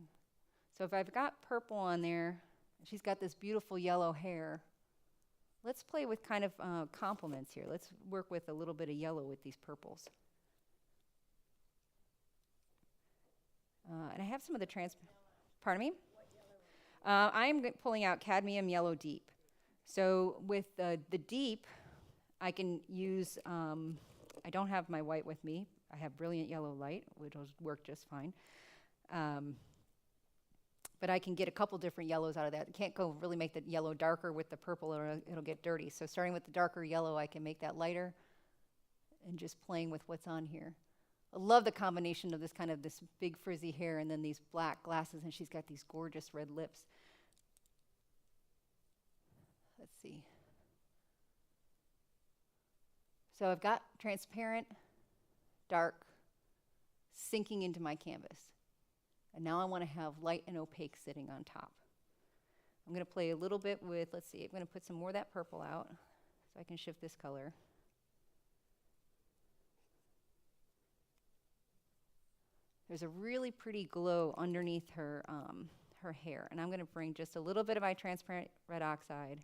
So if I've got purple on there, she's got this beautiful yellow hair. let's play with kind of complements here. Let's work with a little bit of yellow with these purples. And I have some of the pardon me? I'm pulling out cadmium yellow deep. So with the deep, I can use, I don't have my white with me. I have brilliant yellow light, which will work just fine. But I can get a couple different yellows out of that. Can't go really make the yellow darker with the purple or it'll get dirty. So starting with the darker yellow, I can make that lighter and just playing with what's on here. I love the combination of this big frizzy hair and then these black glasses, and she's got these gorgeous red lips. Let's see. So I've got transparent, dark, sinking into my canvas. And now I want to have light and opaque sitting on top. I'm going to play a little bit with, let's see, I'm going to put some more of that purple out so I can shift this color. There's a really pretty glow underneath her hair. And I'm going to bring just a little bit of my transparent red oxide,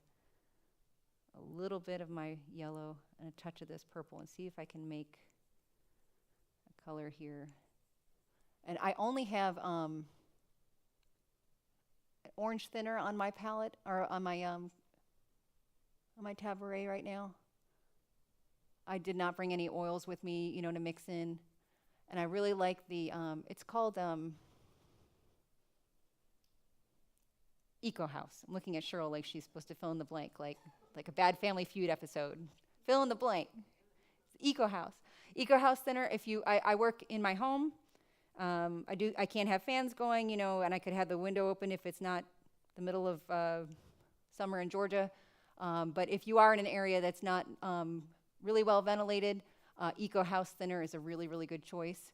a little bit of my yellow, and a touch of this purple, and see if I can make a color here. And I only have an orange thinner on my palette, or on my tabouret right now. I did not bring any oils with me, to mix in. And I really like the, it's called Eco House. I'm looking at Cheryl like she's supposed to fill in the blank, like a bad Family Feud episode. Fill in the blank. Eco House. Eco House thinner, I work in my home. I can't have fans going, and I could have the window open if it's not the middle of summer in Georgia. But if you are in an area that's not really well ventilated, Eco House thinner is a really, really good choice.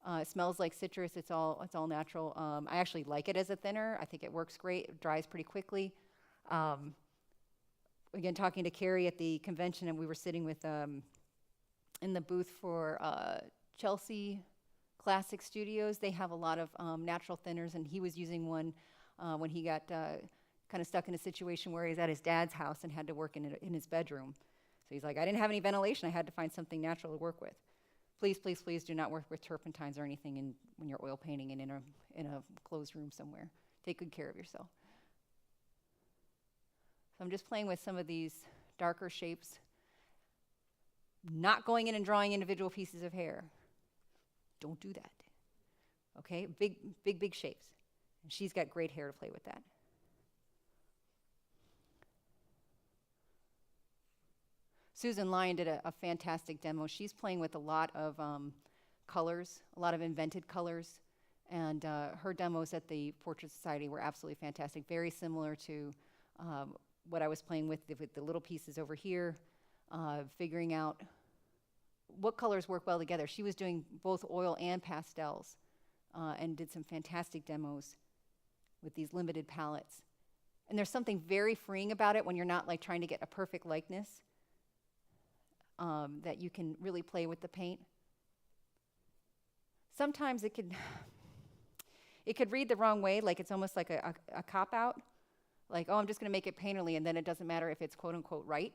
It smells like citrus. It's all natural. I actually like it as a thinner. I think it works great. It dries pretty quickly. Again, talking to Carrie at the convention, and we were sitting with in the booth for Chelsea Classic Studios. They have a lot of natural thinners, and he was using one when he got kind of stuck in a situation where he's at his dad's house and had to work in his bedroom. So he's like, I didn't have any ventilation. I had to find something natural to work with. Please, please, please do not work with turpentines or anything when you're oil painting and in a closed room somewhere. Take good care of yourself. So I'm just playing with some of these darker shapes, not going in and drawing individual pieces of hair. Don't do that. Okay, big, big, big shapes. And she's got great hair to play with that. Susan Lyon did a fantastic demo. She's playing with a lot of colors, a lot of invented colors, and her demos at the Portrait Society were absolutely fantastic, very similar to what I was playing with the little pieces over here, figuring out what colors work well together. She was doing both oil and pastels and did some fantastic demos with these limited palettes. And there's something very freeing about it when you're not like trying to get a perfect likeness. That you can really play with the paint. Sometimes it could read the wrong way, like it's almost like a cop-out. Like, oh, I'm just going to make it painterly, and then it doesn't matter if it's quote-unquote right.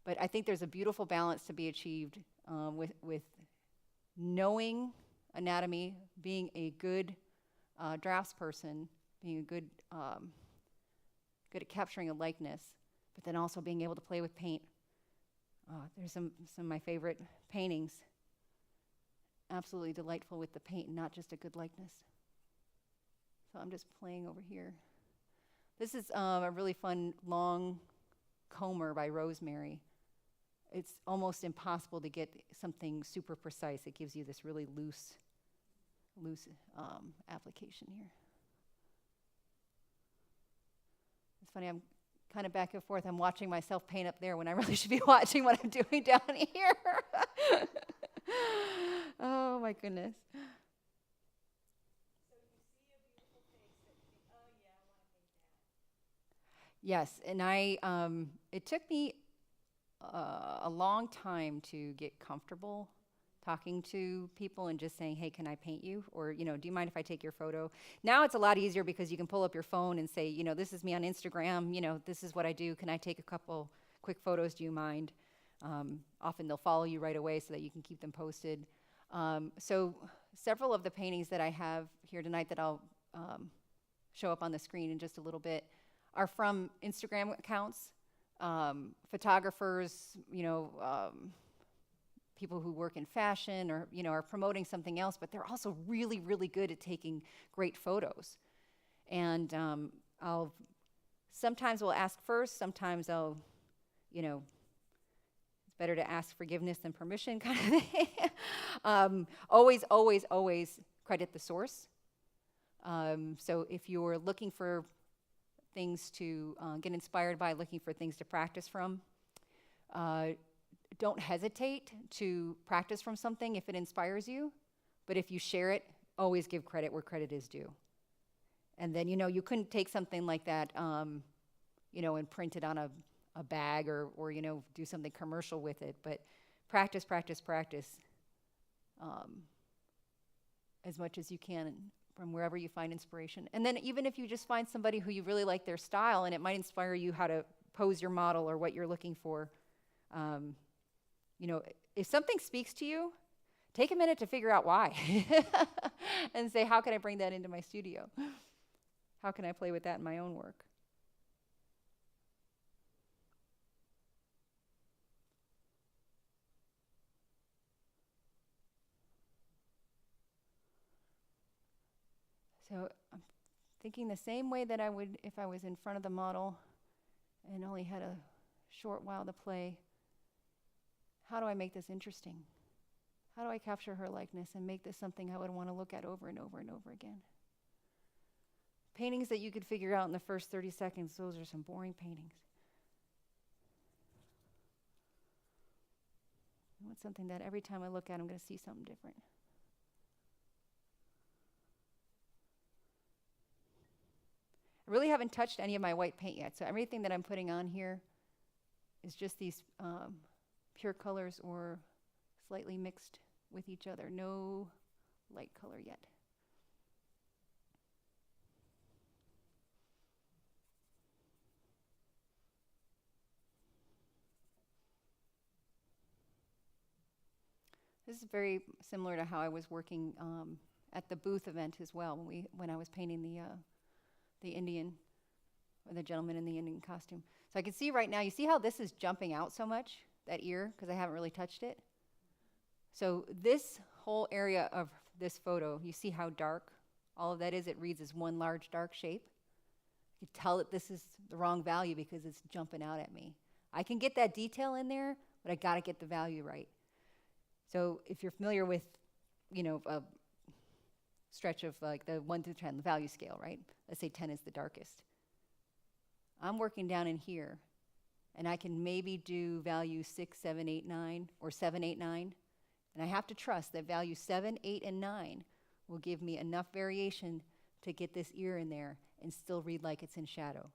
But I think there's a beautiful balance to be achieved with knowing anatomy, being a good draftsperson, being a good at capturing a likeness, but then also being able to play with paint. There's some of my favorite paintings. Absolutely delightful with the paint, not just a good likeness. So I'm just playing over here. This is a really fun long comber by Rosemary. It's almost impossible to get something super precise. It gives you this really loose application here. It's funny, I'm kind of back and forth. I'm watching myself paint up there when I really should be watching what I'm doing down here. Oh my goodness. So you see a beautiful face that you think, oh yeah, I want to paint that. Yes, and it took me a long time to get comfortable talking to people and just saying, hey, can I paint you? Or, do you mind if I take your photo? Now it's a lot easier because you can pull up your phone and say, this is me on Instagram, this is what I do. Can I take a couple quick photos? Do you mind? Often they'll follow you right away so that you can keep them posted. So several of the paintings that I have here tonight that I'll show up on the screen in just a little bit are from Instagram accounts, photographers, people who work in fashion or, are promoting something else, but they're also really, really good at taking great photos. And sometimes we'll ask first, sometimes I'll, it's better to ask forgiveness than permission kind of thing. Always, always, always credit the source. So if you're looking for things to get inspired by, looking for things to practice from, don't hesitate to practice from something if it inspires you, but if you share it, always give credit where credit is due. And then, you couldn't take something like that, and print it on a bag or do something commercial with it, but practice, practice, practice as much as you can from wherever you find inspiration. And then even if you just find somebody who you really like their style and it might inspire you how to pose your model or what you're looking for, if something speaks to you, take a minute to figure out why and say, how can I bring that into my studio? How can I play with that in my own work? So I'm thinking the same way that I would if I was in front of the model and only had a short while to play. How do I make this interesting? How do I capture her likeness and make this something I would want to look at over and over and over again? Paintings that you could figure out in the first 30 seconds, those are some boring paintings. I want something that every time I look at, I'm going to see something different. I really haven't touched any of my white paint yet, so everything that I'm putting on here is just these pure colors or slightly mixed with each other. No light color yet. This is very similar to how I was working at the booth event as well when I was painting the Indian, or the gentleman in the Indian costume. So I can see right now, you see how this is jumping out so much, that ear, because I haven't really touched it? So this whole area of this photo, you see how dark all of that is? It reads as one large dark shape. You can tell that this is the wrong value because it's jumping out at me. I can get that detail in there, but I gotta get the value right. So if you're familiar with, a stretch of like the 1 through 10, the value scale, right? Let's say 10 is the darkest. I'm working down in here, and I can maybe do value 6, 7, 8, 9, or 7, 8, 9. And I have to trust that value 7, 8, and 9 will give me enough variation to get this ear in there and still read like it's in shadow.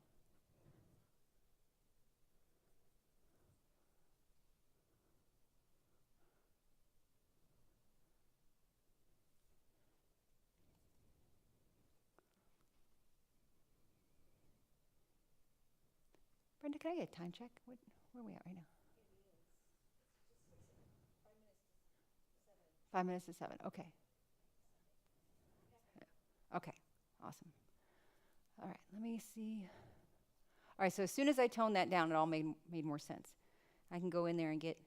Brenda, can I get a time check? Where are we at right now? 5 minutes to 7. Okay. Okay, awesome. All right, let me see. All right, so as soon as I toned that down, it all made more sense. I can go in there and get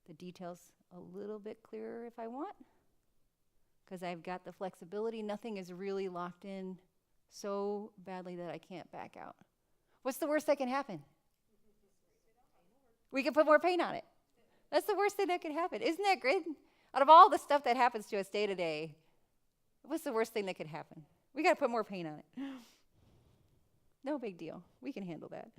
the details a little bit clearer if I want, because I've got the flexibility. Nothing is really locked in so badly that I can't back out. What's the worst that can happen? We can put more paint on it. That's the worst thing that could happen. Isn't that great? Out of all the stuff that happens to us day to day, what's the worst thing that could happen? We got to put more paint on it. No big deal. We can handle that.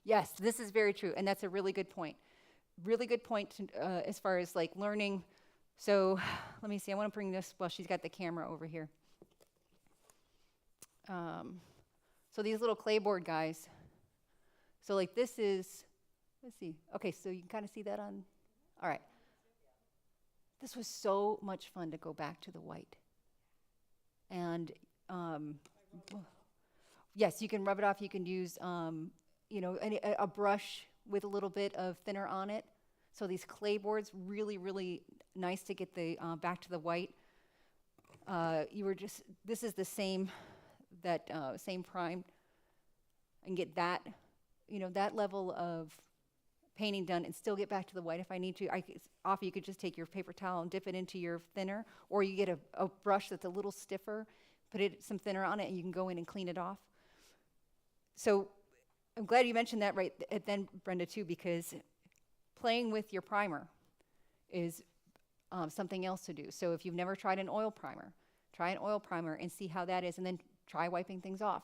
Yes, this is very true, and that's a really good point. Really good point to, as far as like learning. So let me see. I want to bring this. Well, she's got the camera over here. So these little clay board guys, So like this is, let's see. Okay, so you can kind of see that on, all right. This was so much fun to go back to the white. And yes, you can rub it off. You can use, a brush with a little bit of thinner on it. So these clay boards, really, really nice to get the back to the white. This is the same prime, and get that, that level of painting done and still get back to the white if I need to. Often you could just take your paper towel and dip it into your thinner, or you get a brush that's a little stiffer, put some thinner on it, and you can go in and clean it off. So I'm glad you mentioned that right then, Brenda, too, because playing with your primer is something else to do. So if you've never tried an oil primer, try an oil primer and see how that is, and then try wiping things off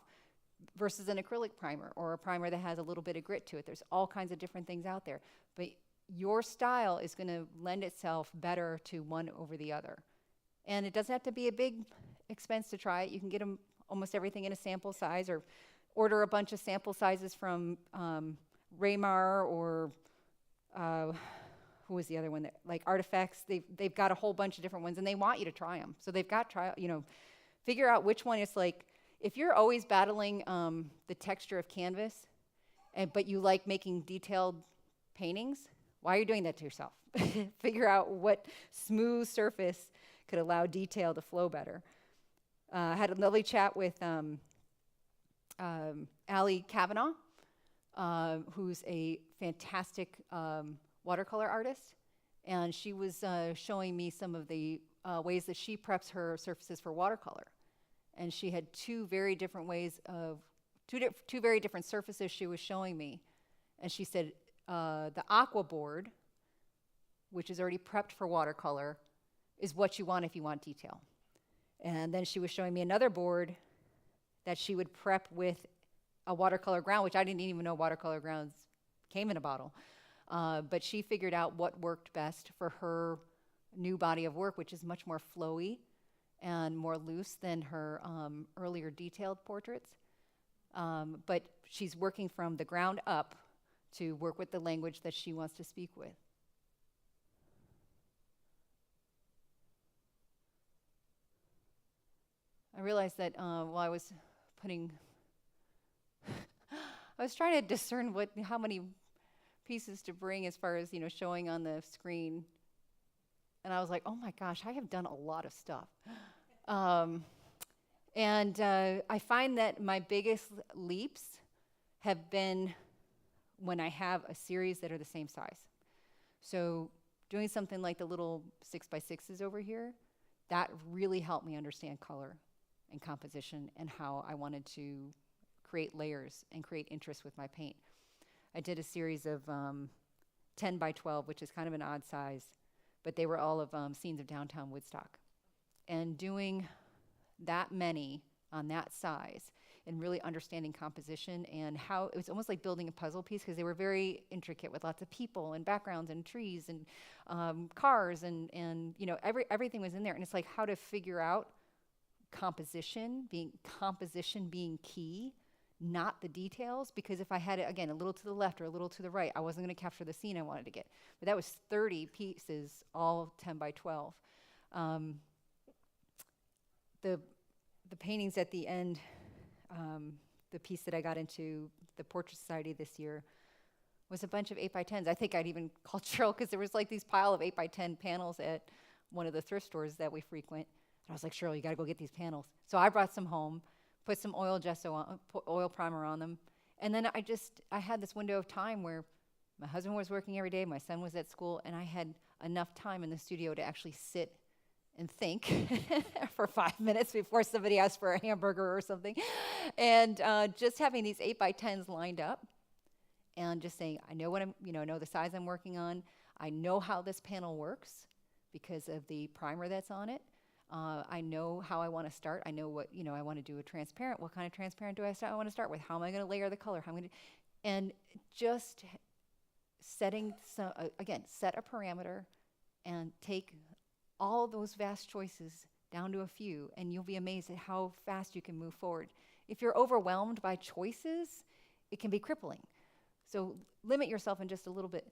versus an acrylic primer or a primer that has a little bit of grit to it. There's all kinds of different things out there. But your style is going to lend itself better to one over the other. And it doesn't have to be a big expense to try it. You can get almost everything in a sample size, or order a bunch of sample sizes from Raymar or who was the other one? Like Artifacts. They've got a whole bunch of different ones, and they want you to try them. So they've got figure out which one is like. If you're always battling the texture of canvas, but you like making detailed paintings, why are you doing that to yourself? Figure out what smooth surface could allow detail to flow better. I had a lovely chat with Allie Kavanaugh, who's a fantastic watercolor artist, and she was showing me some of the ways that she preps her surfaces for watercolor. And she had two very different surfaces she was showing me. And she said, the aqua board, which is already prepped for watercolor, is what you want if you want detail. And then she was showing me another board that she would prep with a watercolor ground, which I didn't even know watercolor grounds came in a bottle. But she figured out what worked best for her new body of work, which is much more flowy and more loose than her earlier detailed portraits. But she's working from the ground up to work with the language that she wants to speak with. I realized that while I was I was trying to discern how many pieces to bring as far as showing on the screen. And I was like, oh my gosh, I have done a lot of stuff. And I find that my biggest leaps have been when I have a series that are the same size. So doing something like the little 6x6s over here, that really helped me understand color and composition and how I wanted to create layers and create interest with my paint. I did a series of 10 by 12, which is kind of an odd size, but they were all of scenes of downtown Woodstock. And doing that many on that size and really understanding composition and how it was almost like building a puzzle piece, because they were very intricate with lots of people and backgrounds and trees and cars and everything was in there. And it's like how to figure out composition being key, not the details, because if I had it, again, a little to the left or a little to the right, I wasn't going to capture the scene I wanted to get. But that was 30 pieces, all 10 by 12. The paintings at the end, the piece that I got into the Portrait Society this year was a bunch of 8 by 10s. I think I'd even called Cheryl because there was like these pile of 8 by 10 panels at one of the thrift stores that we frequent. And I was like, Cheryl, you got to go get these panels. So I brought some home, put some oil primer on them. And then I had this window of time where my husband was working every day, my son was at school, and I had enough time in the studio to actually sit and think for 5 minutes before somebody asked for a hamburger or something. And just having these 8 by 10s lined up and just saying, I know know the size I'm working on. I know how this panel works because of the primer that's on it. I know how I want to start. I know what, I want to do a transparent. What kind of transparent do I want to start with? How am I going to layer the color? And just setting, set a parameter and take all those vast choices down to a few, and you'll be amazed at how fast you can move forward. If you're overwhelmed by choices, it can be crippling. So limit yourself in just a little bit,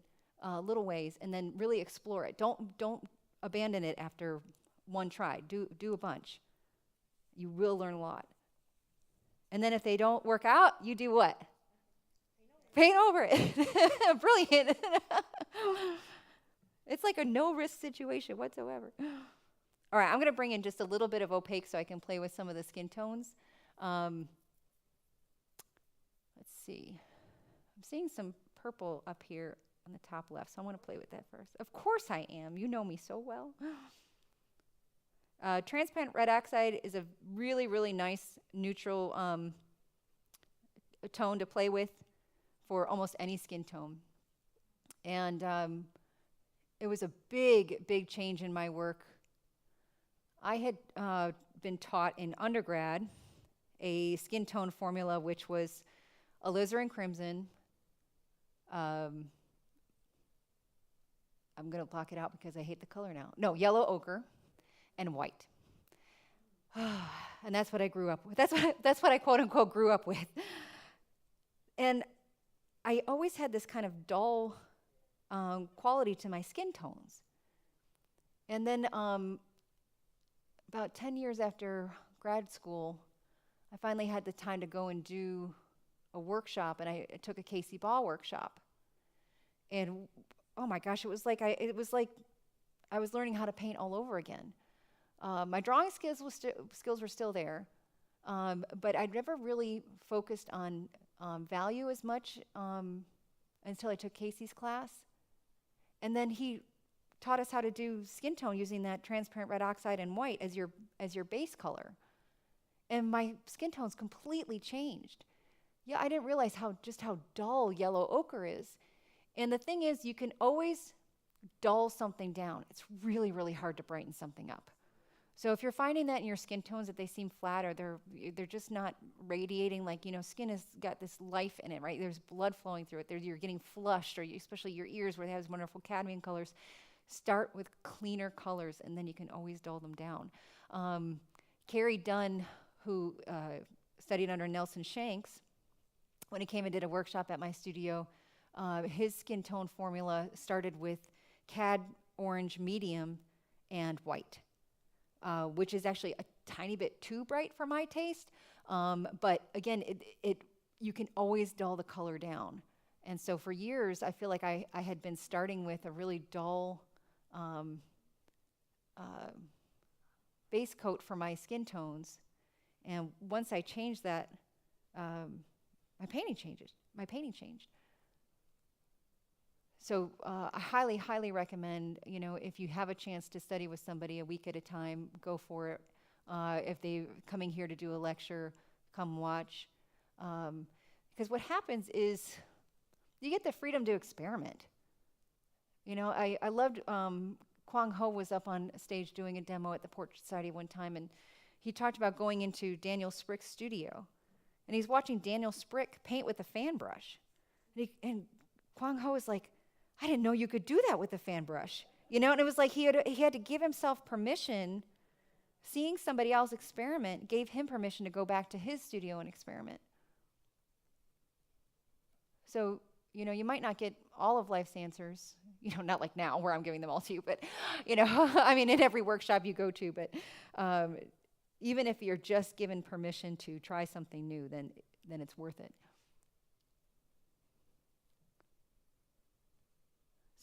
little ways, and then really explore it. Don't abandon it after one try. Do a bunch. You will learn a lot. And then if they don't work out, you do what? Paint over it. Brilliant. It's like a no-risk situation whatsoever. All right, I'm going to bring in just a little bit of opaque so I can play with some of the skin tones. Let's see. I'm seeing some purple up here on the top left, so I want to play with that first. Of course I am. You know me so well. Transparent red oxide is a really, really nice neutral tone to play with for almost any skin tone. And it was a big, big change in my work. I had been taught in undergrad a skin tone formula, which was alizarin crimson. I'm going to block it out because I hate the color now. No, yellow ochre and white. And that's what I grew up with. That's what I quote unquote grew up with. And I always had this kind of dull quality to my skin tones. And then about 10 years after grad school, I finally had the time to go and do a workshop, and I took a Casey Ball workshop. And oh my gosh, it was like I was learning how to paint all over again. My drawing skills were still there, but I'd never really focused on value as much until I took Casey's class. And then he taught us how to do skin tone using that transparent red oxide and white as your base color. And my skin tones completely changed. Yeah, I didn't realize just how dull yellow ochre is. And the thing is, you can always dull something down. It's really, really hard to brighten something up. So if you're finding that in your skin tones that they seem flat or they're just not radiating, like, skin has got this life in it, right? There's blood flowing through it. You're getting flushed, or especially your ears where they have these wonderful cadmium colors. Start with cleaner colors, and then you can always dull them down. Carrie Dunn, who studied under Nelson Shanks, when he came and did a workshop at my studio, his skin tone formula started with cad orange medium and white. Which is actually a tiny bit too bright for my taste. But again, you can always dull the color down. And so for years, I feel like I had been starting with a really dull base coat for my skin tones. And once I changed that, my painting changed. So I highly, highly recommend, if you have a chance to study with somebody a week at a time, go for it. If they're coming here to do a lecture, come watch. Because what happens is you get the freedom to experiment. I loved, Kwang Ho was up on stage doing a demo at the Portrait Society one time, and he talked about going into Daniel Sprick's studio. And he's watching Daniel Sprick paint with a fan brush. And Kwang Ho was like, I didn't know you could do that with a fan brush. And it was like he had to give himself permission. Seeing somebody else experiment gave him permission to go back to his studio and experiment. So, you might not get all of life's answers, not like now where I'm giving them all to you, but, I mean, in every workshop you go to, but even if you're just given permission to try something new, then it's worth it.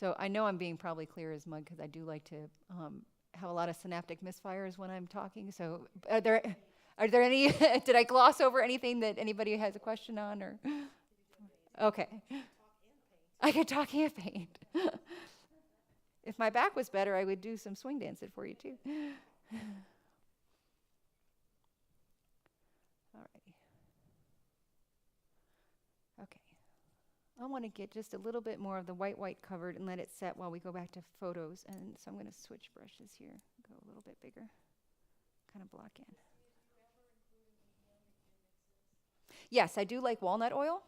So I know I'm being probably clear as mud because I do like to have a lot of synaptic misfires when I'm talking. So are there any, did I gloss over anything that anybody has a question on? Or okay. I could talk and paint. If my back was better, I would do some swing dancing for you too. I want to get just a little bit more of the white covered and let it set while we go back to photos. And so I'm going to switch brushes here, go a little bit bigger, kind of block in. Yes, I do like walnut oil,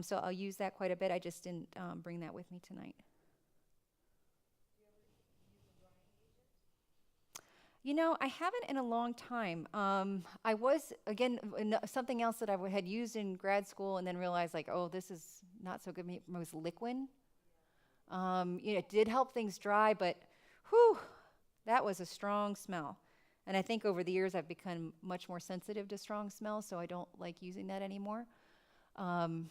so I'll use that quite a bit. I just didn't bring that with me tonight. You know, I haven't in a long time. I was, again, something else that had used in grad school and then realized, like, oh, this is not so good. Was liquid. It did help things dry, but whew, that was a strong smell. And I think over the years I've become much more sensitive to strong smells, so I don't like using that anymore. Trying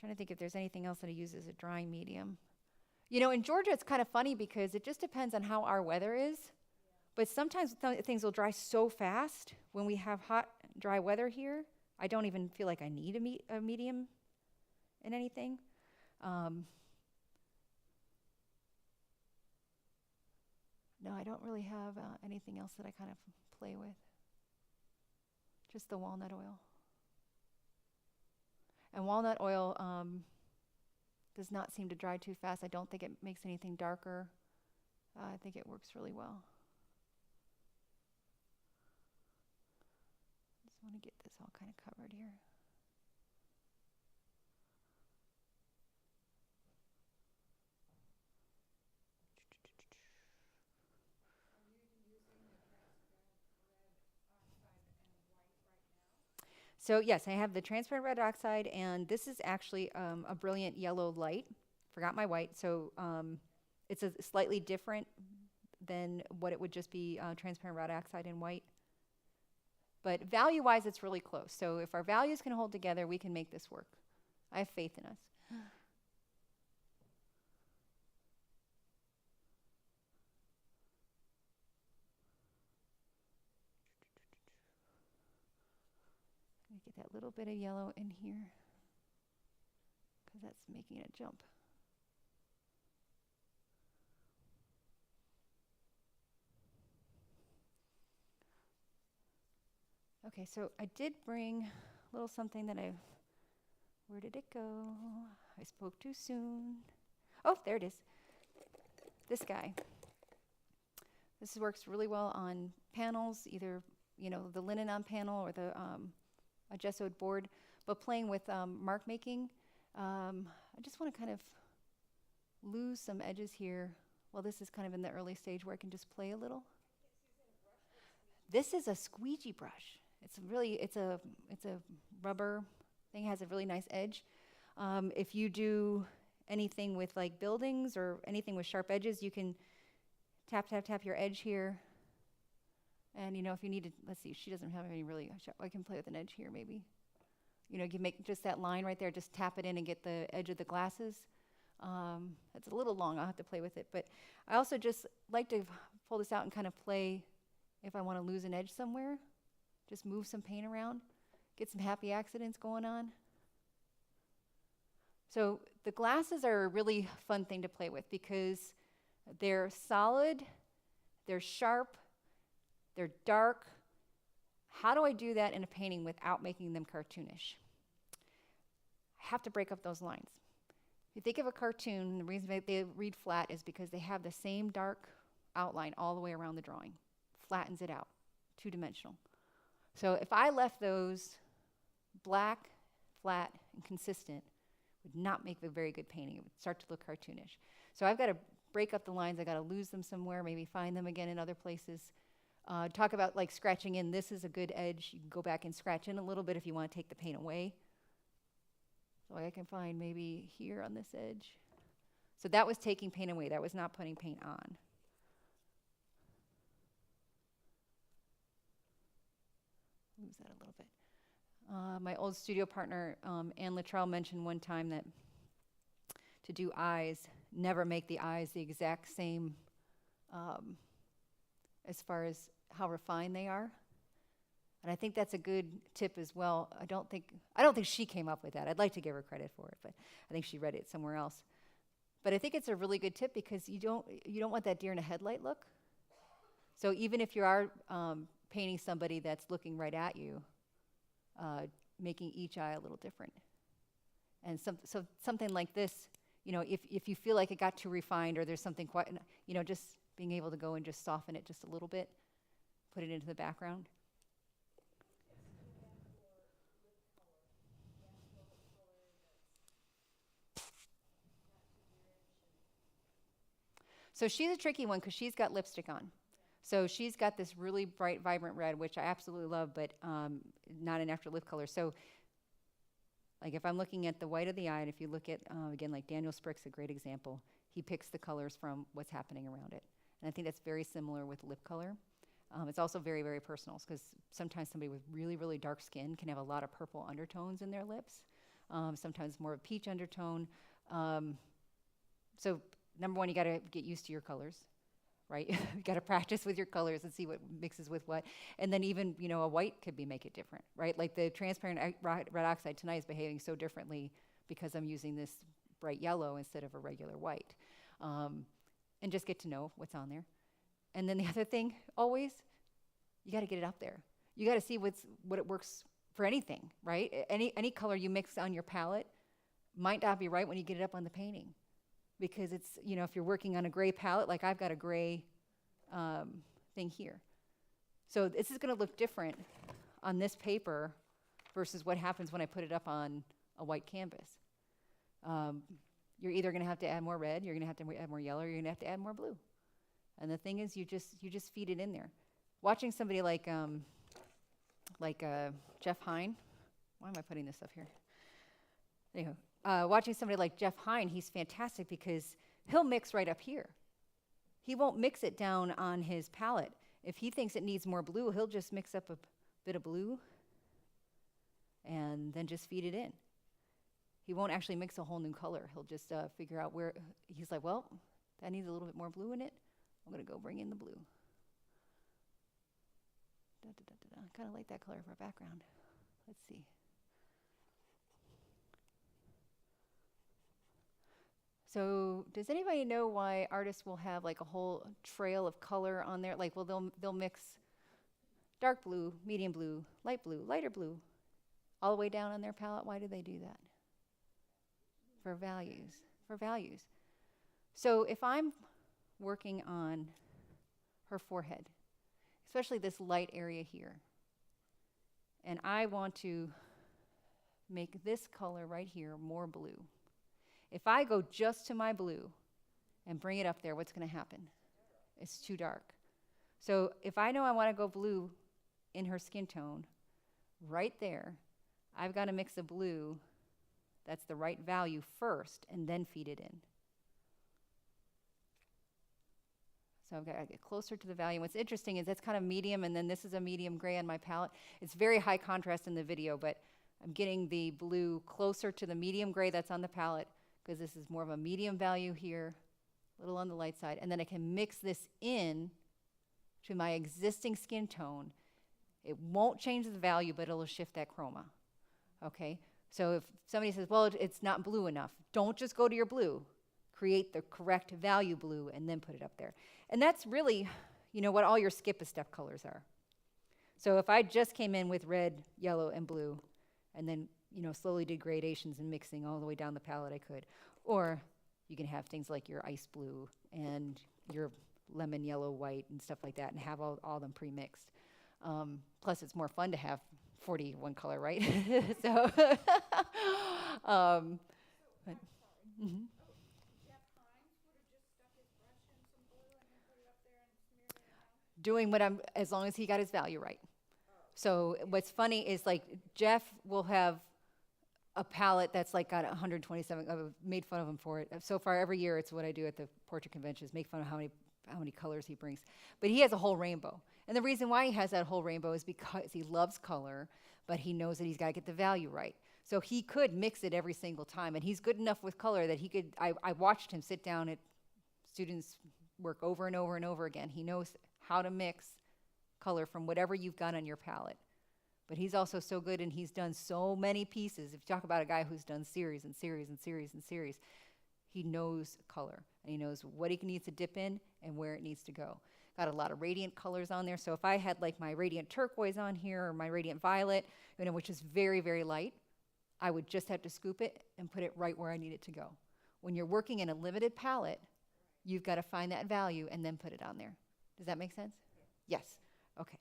to think if there's anything else that I use as a drying medium. In Georgia, it's kind of funny because it just depends on how our weather is. But sometimes things will dry so fast when we have hot, dry weather here. I don't even feel like I need a medium in anything. No, I don't really have anything else that I kind of play with. Just the walnut oil. And walnut oil does not seem to dry too fast. I don't think it makes anything darker. I think it works really well. Just want to get this all kind of covered here. So yes, I have the transparent red oxide, and this is actually a brilliant yellow light. Forgot my white, so it's a slightly different than what it would just be transparent red oxide and white. But value-wise, it's really close. So if our values can hold together, we can make this work. I have faith in us. Get that little bit of yellow in here because that's making it jump. Okay, so I did bring a little something that where did it go? I spoke too soon. Oh, there it is. This guy. This works really well on panels, either, the linen on panel or the a gessoed board, but playing with mark making, I just want to kind of lose some edges here. Well, this is kind of in the early stage where I can just play a little. This is a squeegee brush. It's a rubber thing. It has a really nice edge. If you do anything with like buildings or anything with sharp edges, you can tap your edge here. And, if you need to, let's see, she doesn't have any really, I can play with an edge here maybe. You can make just that line right there, just tap it in and get the edge of the glasses. It's a little long, I'll have to play with it. But I also just like to pull this out and kind of play if I want to lose an edge somewhere. Just move some paint around, get some happy accidents going on. So the glasses are a really fun thing to play with because they're solid, they're sharp, they're dark. How do I do that in a painting without making them cartoonish? I have to break up those lines. If you think of a cartoon, the reason they read flat is because they have the same dark outline all the way around the drawing. Flattens it out, two-dimensional. So if I left those black, flat, and consistent, would not make a very good painting. It would start to look cartoonish. So I've got to break up the lines. I've got to lose them somewhere, maybe find them again in other places. Talk about like scratching in. This is a good edge. You can go back and scratch in a little bit if you want to take the paint away. So I can find maybe here on this edge. So that was taking paint away. That was not putting paint on. Lose that a little bit. My old studio partner, Anne Luttrell, mentioned one time that to do eyes, never make the eyes the exact same as far as how refined they are. And I think that's a good tip as well. I don't think she came up with that. I'd like to give her credit for it, but I think she read it somewhere else. But I think it's a really good tip because you don't want that deer in a headlight look. So even if you are painting somebody that's looking right at you, making each eye a little different. And so something like this, if you feel like it got too refined or there's something quite, just being able to go and just soften it just a little bit, put it into the background. So she's a tricky one because she's got lipstick on. So she's got this really bright, vibrant red, which I absolutely love, but not an after lift color. So like if I'm looking at the white of the eye, and if you look at, again, like Daniel Sprick's a great example, he picks the colors from what's happening around it. And I think that's very similar with lip color. It's also very, very personal because sometimes somebody with really, really dark skin can have a lot of purple undertones in their lips. Sometimes more of a peach undertone. So number one, you got to get used to your colors, right? You got to practice with your colors and see what mixes with what. And then even, a white could make it different, right? Like the transparent red oxide tonight is behaving so differently because I'm using this bright yellow instead of a regular white. And just get to know what's on there. And then the other thing, always, you got to get it up there. You got to see what it works for anything, right? Any color you mix on your palette might not be right when you get it up on the painting, because it's, if you're working on a gray palette, like I've got a gray thing here. So this is going to look different on this paper versus what happens when I put it up on a white canvas. You're either going to have to add more red, you're going to have to add more yellow, or you're going to have to add more blue. And the thing is, you just feed it in there. Watching somebody like Jeff Hine, why am I putting this up here? Anyhow, watching somebody like Jeff Hine, he's fantastic because he'll mix right up here. He won't mix it down on his palette. If he thinks it needs more blue, he'll just mix up a bit of blue and then just feed it in. He won't actually mix a whole new color. He'll just figure out where, he's like, well, that needs a little bit more blue in it. I'm going to go bring in the blue. I kind of like that color for a background. Let's see. So does anybody know why artists will have like a whole trail of color on there? Like, well, they'll mix dark blue, medium blue, lighter blue, all the way down on their palette. Why do they do that? For values. So if I'm working on her forehead, especially this light area here, and I want to make this color right here more blue. If I go just to my blue and bring it up there, what's going to happen? It's too dark. So if I know I want to go blue in her skin tone, right there, I've got to mix a blue that's the right value first and then feed it in. So I've got to get closer to the value. What's interesting is that's kind of medium, and then this is a medium gray on my palette. It's very high contrast in the video, but I'm getting the blue closer to the medium gray that's on the palette because this is more of a medium value here, a little on the light side. And then I can mix this in to my existing skin tone. It won't change the value, but it'll shift that chroma, okay? So if somebody says, well, it's not blue enough, don't just go to your blue. Create the correct value blue and then put it up there. And that's really, what all your skip-a-step colors are. So if I just came in with red, yellow, and blue, and then, slowly did gradations and mixing all the way down the palette, I could. Or you can have things like your ice blue and your lemon yellow, white, and stuff like that, and have all them pre-mixed. Plus, it's more fun to have 41 color, right? So, mm-hmm. Doing what as long as he got his value right. So what's funny is like Jeff will have a palette that's like got 127. I've made fun of him for it. So far every year it's what I do at the portrait conventions, make fun of how many colors he brings. But he has a whole rainbow. And the reason why he has that whole rainbow is because he loves color, but he knows that he's got to get the value right. So he could mix it every single time, and he's good enough with color that he could, I watched him sit down at students' work over and over and over again. He knows how to mix color from whatever you've got on your palette. But he's also so good, and he's done so many pieces. If you talk about a guy who's done series and series and series and series, he knows color, and he knows what he needs to dip in and where it needs to go. Got a lot of radiant colors on there. So if I had like my radiant turquoise on here or my radiant violet, which is very, very light, I would just have to scoop it and put it right where I need it to go. When you're working in a limited palette, you've got to find that value and then put it on there. Does that make sense? Yes. Okay.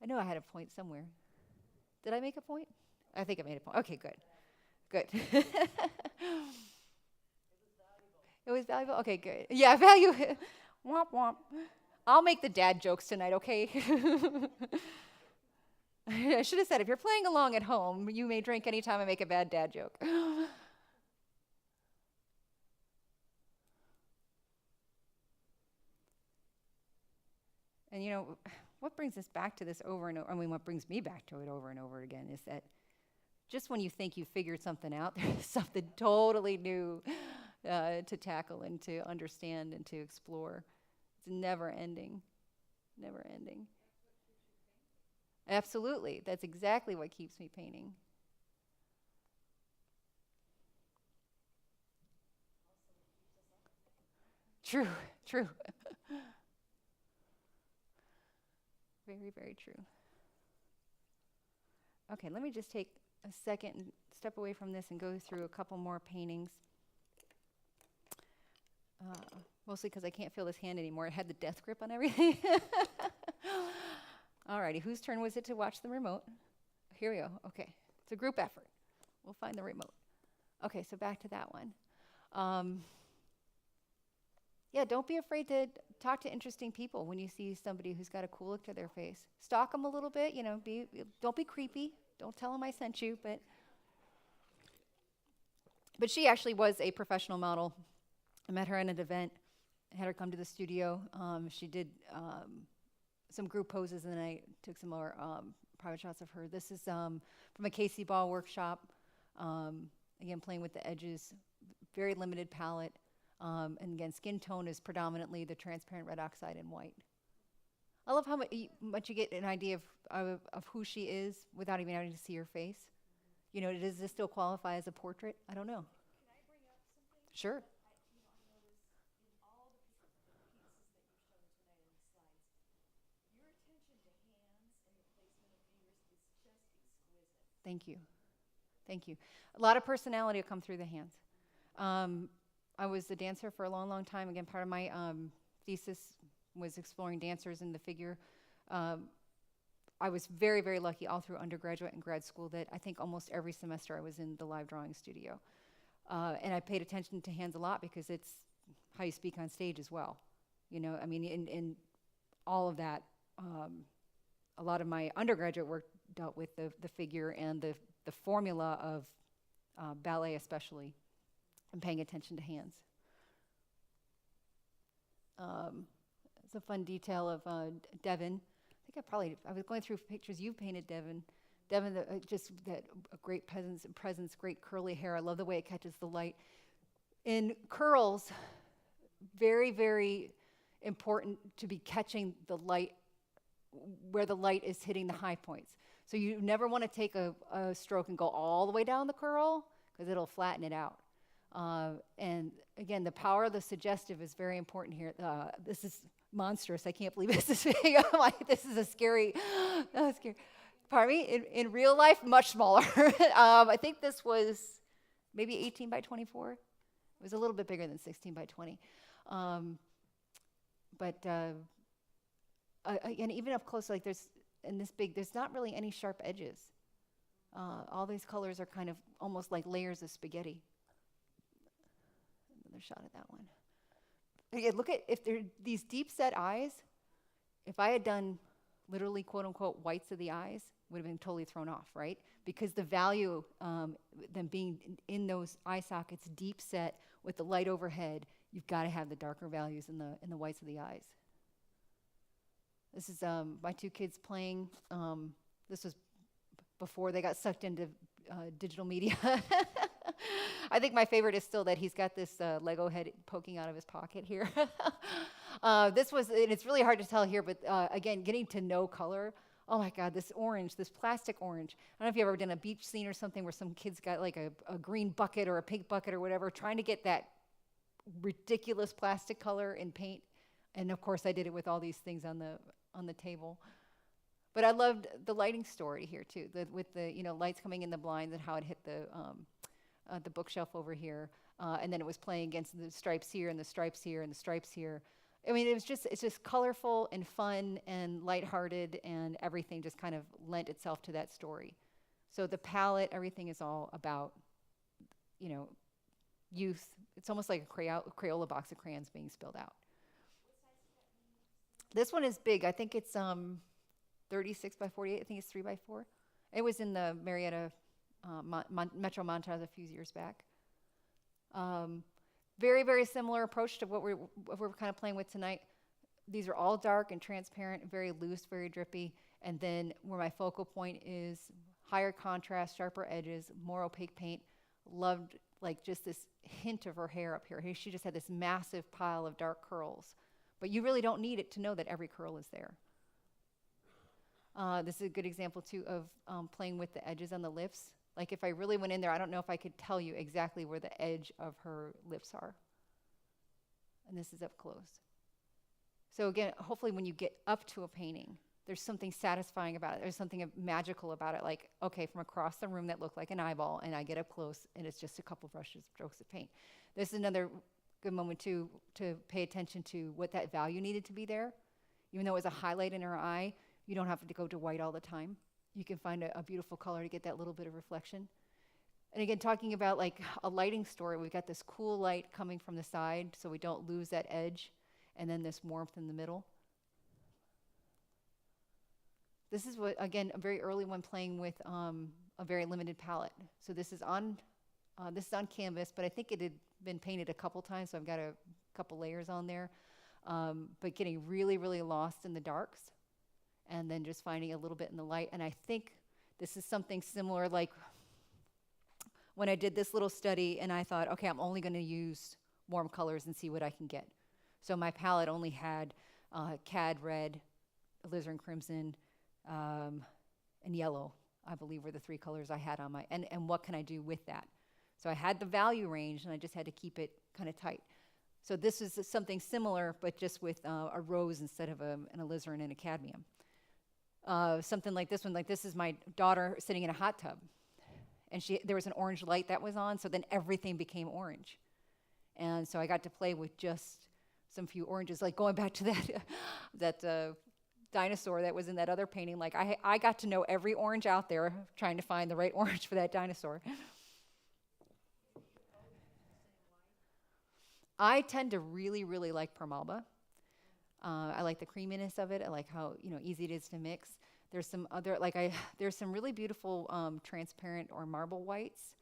I know I had a point somewhere. Did I make a point? I think I made a point. Okay, good. Good. It was valuable? Okay, good. Yeah, value. Womp womp. I'll make the dad jokes tonight, okay? I should have said, if you're playing along at home, you may drink anytime I make a bad dad joke. And you know, what brings us back to this over and over, I mean, what brings me back to it over and over again is that just when you think you figured something out, there's something totally new to tackle and to understand and to explore. It's never ending, never ending. Absolutely, that's exactly what keeps me painting. True, true. Very, very true. Okay, let me just take a second and step away from this and go through a couple more paintings. Mostly because I can't feel this hand anymore. It had the death grip on everything. Alrighty, whose turn was it to watch the remote? Here we go. Okay, it's a group effort. We'll find the remote. Okay, so back to that one. Yeah, don't be afraid to talk to interesting people when you see somebody who's got a cool look to their face. Stalk them a little bit, you know, don't be creepy. Don't tell them I sent you, but she actually was a professional model. I met her at an event. I had her come to the studio. She did some group poses, and then I took some more private shots of her. This is from a Casey Ball workshop. Again, playing with the edges, very limited palette. And again, skin tone is predominantly the transparent red oxide and white. I love how much you get an idea of who she is without even having to see her face. You know, does this still qualify as a portrait? I don't know. Can I bring up something? Sure. Thank you. Thank you. A lot of personality will come through the hands. I was a dancer for a long, long time. Again, part of my thesis was exploring dancers in the figure. I was very, very lucky all through undergraduate and grad school that I think almost every semester I was in the live drawing studio. And I paid attention to hands a lot because it's how you speak on stage as well. You know, I mean, in all of that, a lot of my undergraduate work dealt with the figure and the formula of ballet especially, and paying attention to hands. It's a fun detail of Devin. I was going through pictures you've painted, Devin. Devin, just that great presence, great curly hair. I love the way it catches the light. In curls, very, very important to be catching the light where the light is hitting the high points. So you never want to take a stroke and go all the way down the curl because it'll flatten it out. And again, the power of the suggestive is very important here. This is monstrous. I can't believe this is big. This is a scary, scary. Pardon me? In real life, much smaller. I think this was maybe 18 by 24. It was a little bit bigger than 16 by 20. And even up close, like there's not really any sharp edges. All these colors are kind of almost like layers of spaghetti. Another shot at that one. Again, look at, if they're these deep set eyes, if I had done literally quote unquote whites of the eyes, would have been totally thrown off, right? Because the value, them being in those eye sockets deep set with the light overhead, you've got to have the darker values in the whites of the eyes. This is my two kids playing. This was before they got sucked into digital media. I think my favorite is still that he's got this Lego head poking out of his pocket here. And it's really hard to tell here, but again, getting to know color. Oh my God, this orange, this plastic orange. I don't know if you've ever done a beach scene or something where some kid's got like a green bucket or a pink bucket or whatever, trying to get that ridiculous plastic color in paint. And of course, I did it with all these things on the table. But I loved the lighting story here too, with the lights coming in the blinds and how it hit the bookshelf over here, and then it was playing against the stripes here and the stripes here and the stripes here. I mean, it's just colorful and fun and lighthearted, and everything just kind of lent itself to that story. So the palette, everything is all about, youth. It's almost like a Crayola box of crayons being spilled out. This one is big. I think it's 36 by 48. I think it's 3 by 4. It was in the Marietta Metro Montage a few years back. Very, very similar approach to what we're kind of playing with tonight. These are all dark and transparent, very loose, very drippy. And then where my focal point is higher contrast, sharper edges, more opaque paint. Loved like just this hint of her hair up here. She just had this massive pile of dark curls. But you really don't need it to know that every curl is there. This is a good example too of playing with the edges on the lips. Like if I really went in there, I don't know if I could tell you exactly where the edge of her lips are. And this is up close. So again, hopefully when you get up to a painting, there's something satisfying about it. There's something magical about it. Like, okay, from across the room that looked like an eyeball, and I get up close, and it's just a couple brushes, strokes of paint. This is another good moment too to pay attention to what that value needed to be there. Even though it was a highlight in her eye, you don't have to go to white all the time. You can find a beautiful color to get that little bit of reflection. And again, talking about like a lighting story, we've got this cool light coming from the side so we don't lose that edge, and then this warmth in the middle. This is what, again, a very early one playing with a very limited palette. So this is on canvas, but I think it had been painted a couple times, so I've got a couple layers on there. But getting really, really lost in the darks, and then just finding a little bit in the light. And I think this is something similar like when I did this little study and I thought, okay, I'm only going to use warm colors and see what I can get. So my palette only had cad red, alizarin crimson, and yellow, I believe were the 3 colors I had on my, and what can I do with that? So I had the value range and I just had to keep it kind of tight. So this is something similar, but just with a rose instead of an alizarin and a cadmium. Something like this one, like this is my daughter sitting in a hot tub. And there was an orange light that was on, so then everything became orange. And so I got to play with just some few oranges, like going back to that dinosaur that was in that other painting. Like I got to know every orange out there, trying to find the right orange for that dinosaur. I tend to really, really like Permalba. I like the creaminess of it. I like how easy it is to mix. There's some other there's some really beautiful transparent or marble whites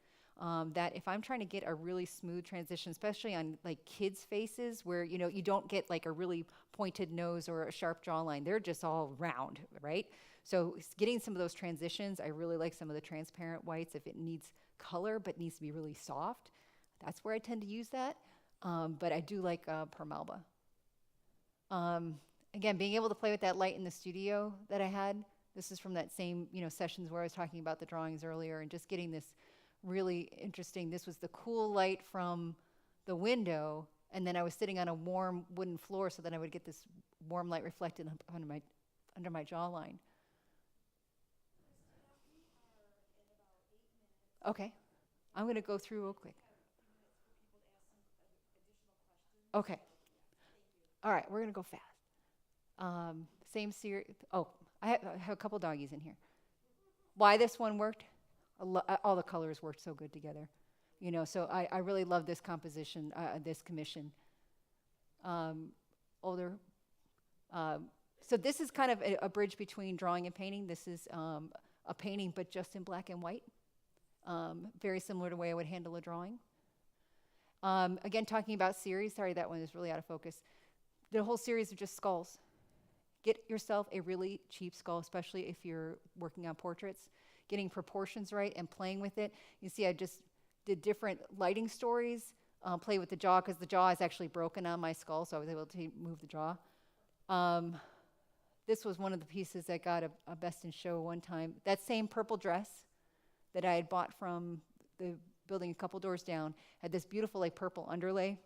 that if I'm trying to get a really smooth transition, especially on like kids' faces where you don't get like a really pointed nose or a sharp jawline. They're just all round, right? So getting some of those transitions, I really like some of the transparent whites if it needs color but needs to be really soft. That's where I tend to use that. But I do like Permalba. Again, being able to play with that light in the studio that I had, this is from that same, sessions where I was talking about the drawings earlier, and just getting this really interesting, this was the cool light from the window, and then I was sitting on a warm wooden floor so that I would get this warm light reflected under my jawline. Okay, I'm going to go through real quick. Okay. All right, we're going to go fast. Same series. Oh, I have a couple doggies in here. Why this one worked? All the colors worked so good together. So I really love this composition, this commission. Older. So this is kind of a bridge between drawing and painting. This is a painting, but just in black and white. Very similar to the way I would handle a drawing. Again, talking about series. Sorry, that one is really out of focus. The whole series of just skulls. Get yourself a really cheap skull, especially if you're working on portraits. Getting proportions right and playing with it. You see, I just did different lighting stories, play with the jaw, because the jaw is actually broken on my skull, so I was able to move the jaw. This was one of the pieces that got a best in show one time. That same purple dress that I had bought from the building a couple doors down had this beautiful purple underlay.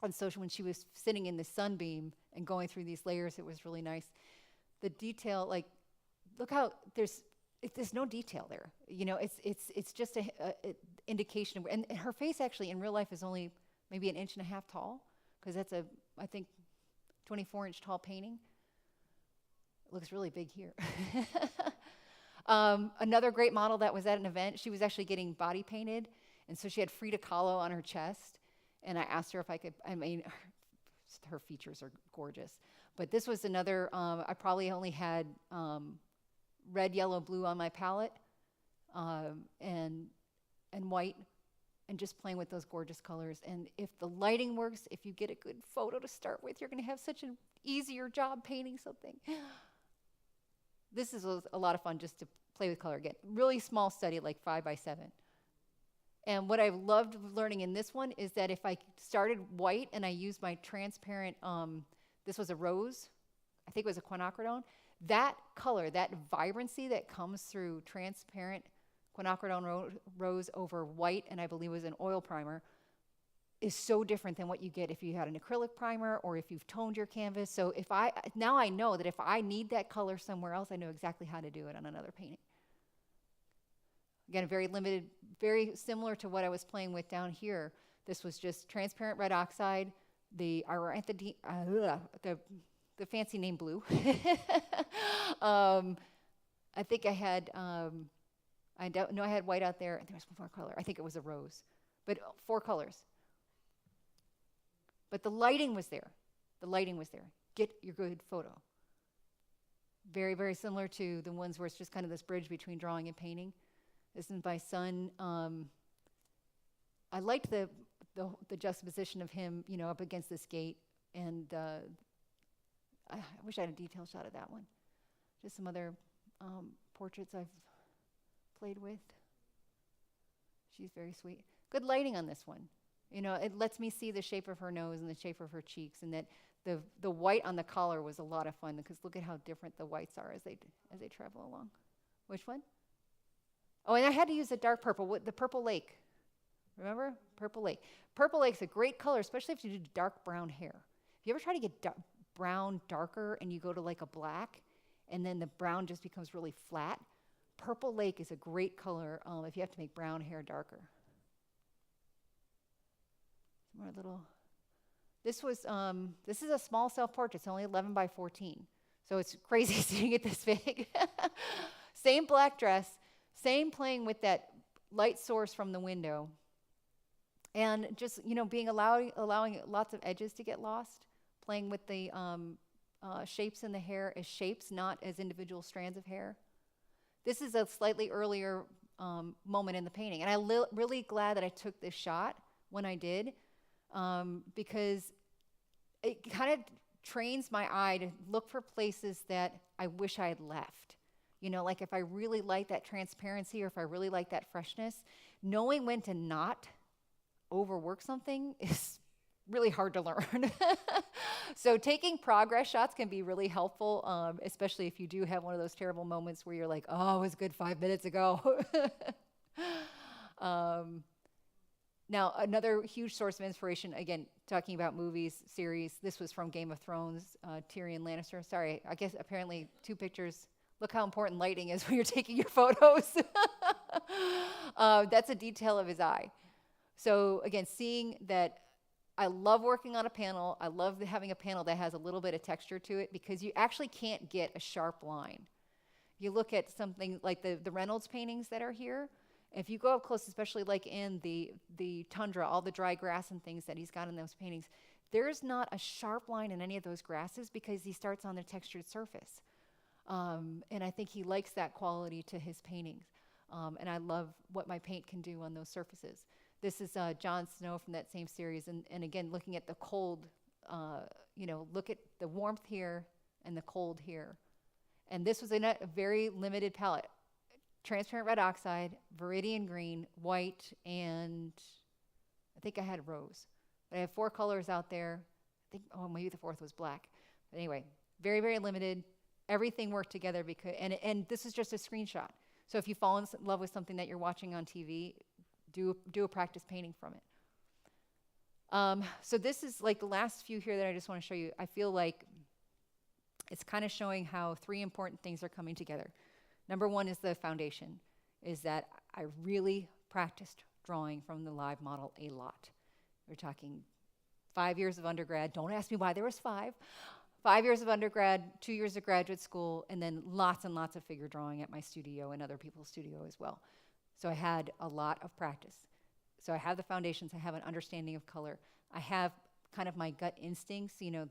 And so when she was sitting in the sunbeam and going through these layers, it was really nice. The detail, look how there's no detail there. It's just a indication of, and her face actually in real life is only maybe 1.5 inches tall, because that's I think 24-inch tall painting. It looks really big here. Another great model that was at an event, she was actually getting body painted, and so she had Frida Kahlo on her chest, and I asked her if I could, her features are gorgeous, But this was another, I probably only had red, yellow, blue on my palette, and white, and just playing with those gorgeous colors. And if the lighting works, if you get a good photo to start with, you're going to have such an easier job painting something. This is a lot of fun just to play with color again. Really small study, like 5 by 7. And what I've loved learning in this one is that if I started white and I used my transparent, this was a rose, I think it was a quinacridone, that color, that vibrancy that comes through transparent quinacridone rose over white, and I believe it was an oil primer, is so different than what you get if you had an acrylic primer or if you've toned your canvas. So now I know that if I need that color somewhere else, I know exactly how to do it on another painting. Again, very limited, very similar to what I was playing with down here. This was just transparent red oxide, the fancy name blue. I think I had, I don't know, I had white out there, and there was one more color. I think it was a rose, but 4 colors. But the lighting was there. The lighting was there. Get your good photo. Very, very similar to the ones where it's just kind of this bridge between drawing and painting. This is my son. I liked the juxtaposition of him, you know, up against this gate, and I wish I had a detailed shot of that one. Just some other portraits I've played with. She's very sweet. Good lighting on this one. You know, it lets me see the shape of her nose and the shape of her cheeks, and that the white on the collar was a lot of fun, because look at how different the whites are as they travel along. Which one? Oh, and I had to use the dark purple, the Purple Lake. Remember? Purple Lake. Purple Lake's a great color, especially if you do dark brown hair. If you ever try to get brown darker and you go to like a black, and then the brown just becomes really flat, Purple Lake is a great color if you have to make brown hair darker. Some more little. This is a small self-portrait. It's only 11 by 14, so it's crazy seeing it this big. Same black dress, same playing with that light source from the window, and just, you know, allowing lots of edges to get lost, playing with the shapes in the hair as shapes, not as individual strands of hair. This is a slightly earlier moment in the painting, and I'm really glad that I took this shot when I did, because it kind of trains my eye to look for places that I wish I had left. You know, like if I really like that transparency, or if I really like that freshness, knowing when to not overwork something is really hard to learn. So taking progress shots can be really helpful, especially if you do have one of those terrible moments where you're like, oh, it was good 5 minutes ago. Now, another huge source of inspiration, again, talking about movies, series, this was from Game of Thrones, Tyrion Lannister. Sorry, I guess apparently 2 pictures. Look how important lighting is when you're taking your photos. That's a detail of his eye. So again, seeing that, I love working on a panel. I love having a panel that has a little bit of texture to it, because you actually can't get a sharp line. You look at something like the Reynolds paintings that are here. If you go up close, especially like in the tundra, all the dry grass and things that he's got in those paintings, there's not a sharp line in any of those grasses, because he starts on the textured surface. And I think he likes that quality to his paintings. And I love what my paint can do on those surfaces. This is Jon Snow from that same series. And again, looking at the cold, you know, look at the warmth here and the cold here. And this was in a very limited palette. Transparent red oxide, viridian green, white, and I think I had rose. But I have 4 colors out there. I think, maybe the 4th was black. But anyway, very, very limited. Everything worked together, because, and this is just a screenshot. So if you fall in love with something that you're watching on TV, do a practice painting from it. So this is like the last few here that I just want to show you. I feel like it's kind of showing how 3 important things are coming together. Number 1 is the foundation, is that I really practiced drawing from the live model a lot. We're talking 5 years of undergrad. Don't ask me why there was 5. 5 years of undergrad, 2 years of graduate school, and then lots and lots of figure drawing at my studio and other people's studio as well. So I had a lot of practice. So I have the foundations. I have an understanding of color. I have kind of my gut instincts, you know,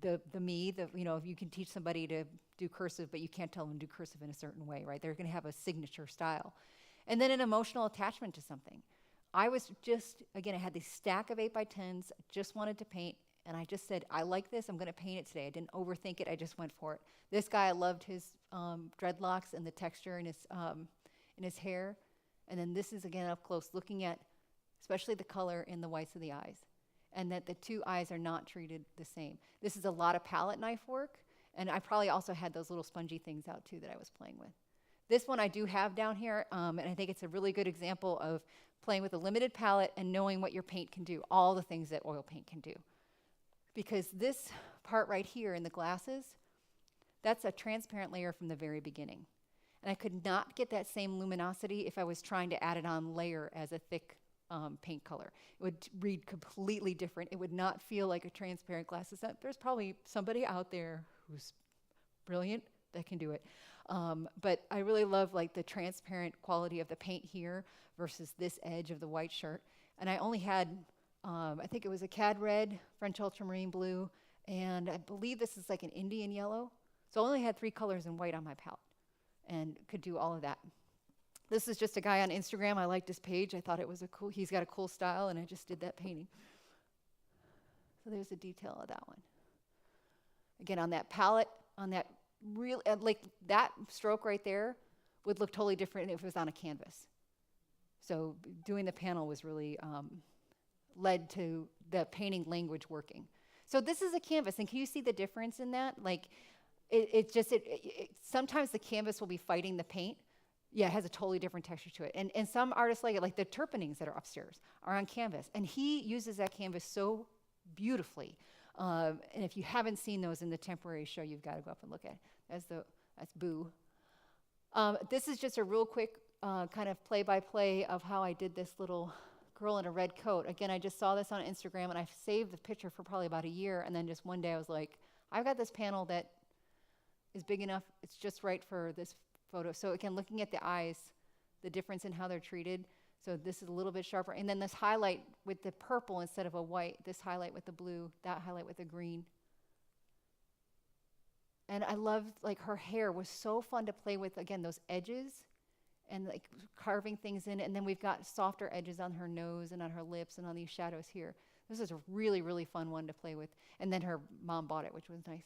if you can teach somebody to do cursive, but you can't tell them to do cursive in a certain way, right? They're going to have a signature style. And then an emotional attachment to something. I had this stack of 8x10s, just wanted to paint, and I just said, I like this, I'm going to paint it today. I didn't overthink it, I just went for it. This guy, I loved his dreadlocks and the texture in his hair. And then this is, again, up close, looking at especially the color in the whites of the eyes, and that the two eyes are not treated the same. This is a lot of palette knife work, and I probably also had those little spongy things out too that I was playing with. This one I do have down here, and I think it's a really good example of playing with a limited palette and knowing what your paint can do, all the things that oil paint can do. Because this part right here in the glasses, that's a transparent layer from the very beginning. And I could not get that same luminosity if I was trying to add it on layer as a thick paint color. It would read completely different. It would not feel like a transparent glass. There's probably somebody out there who's brilliant that can do it. But I really love like the transparent quality of the paint here versus this edge of the white shirt. And I only had, I think it was a cad red, French ultramarine blue, and I believe this is like an Indian yellow. So I only had 3 colors in white on my palette and could do all of that. This is just a guy on Instagram. I liked his page. I thought it was he's got a cool style, and I just did that painting. So there's a detail of that one. Again, on that palette, on that real, like that stroke right there would look totally different if it was on a canvas. So doing the panel was really led to the painting language working. So this is a canvas, and can you see the difference in that? Like, sometimes the canvas will be fighting the paint. Yeah, it has a totally different texture to it. And some artists like it, like the Turpanings that are upstairs are on canvas. And he uses that canvas so beautifully. And if you haven't seen those in the temporary show, you've got to go up and look at it. That's Boo. This is just a real quick kind of play-by-play of how I did this little girl in a red coat. Again, I just saw this on Instagram, and I saved the picture for probably about a year. And then just one day I was like, I've got this panel that is big enough. It's just right for this photo. So again, looking at the eyes, the difference in how they're treated. So this is a little bit sharper. And then this highlight with the purple instead of a white, this highlight with the blue, that highlight with the green. And I loved, like, her hair was so fun to play with, again, those edges and like carving things in. And then we've got softer edges on her nose and on her lips and on these shadows here. This is a really, really fun one to play with. And then her mom bought it, which was nice.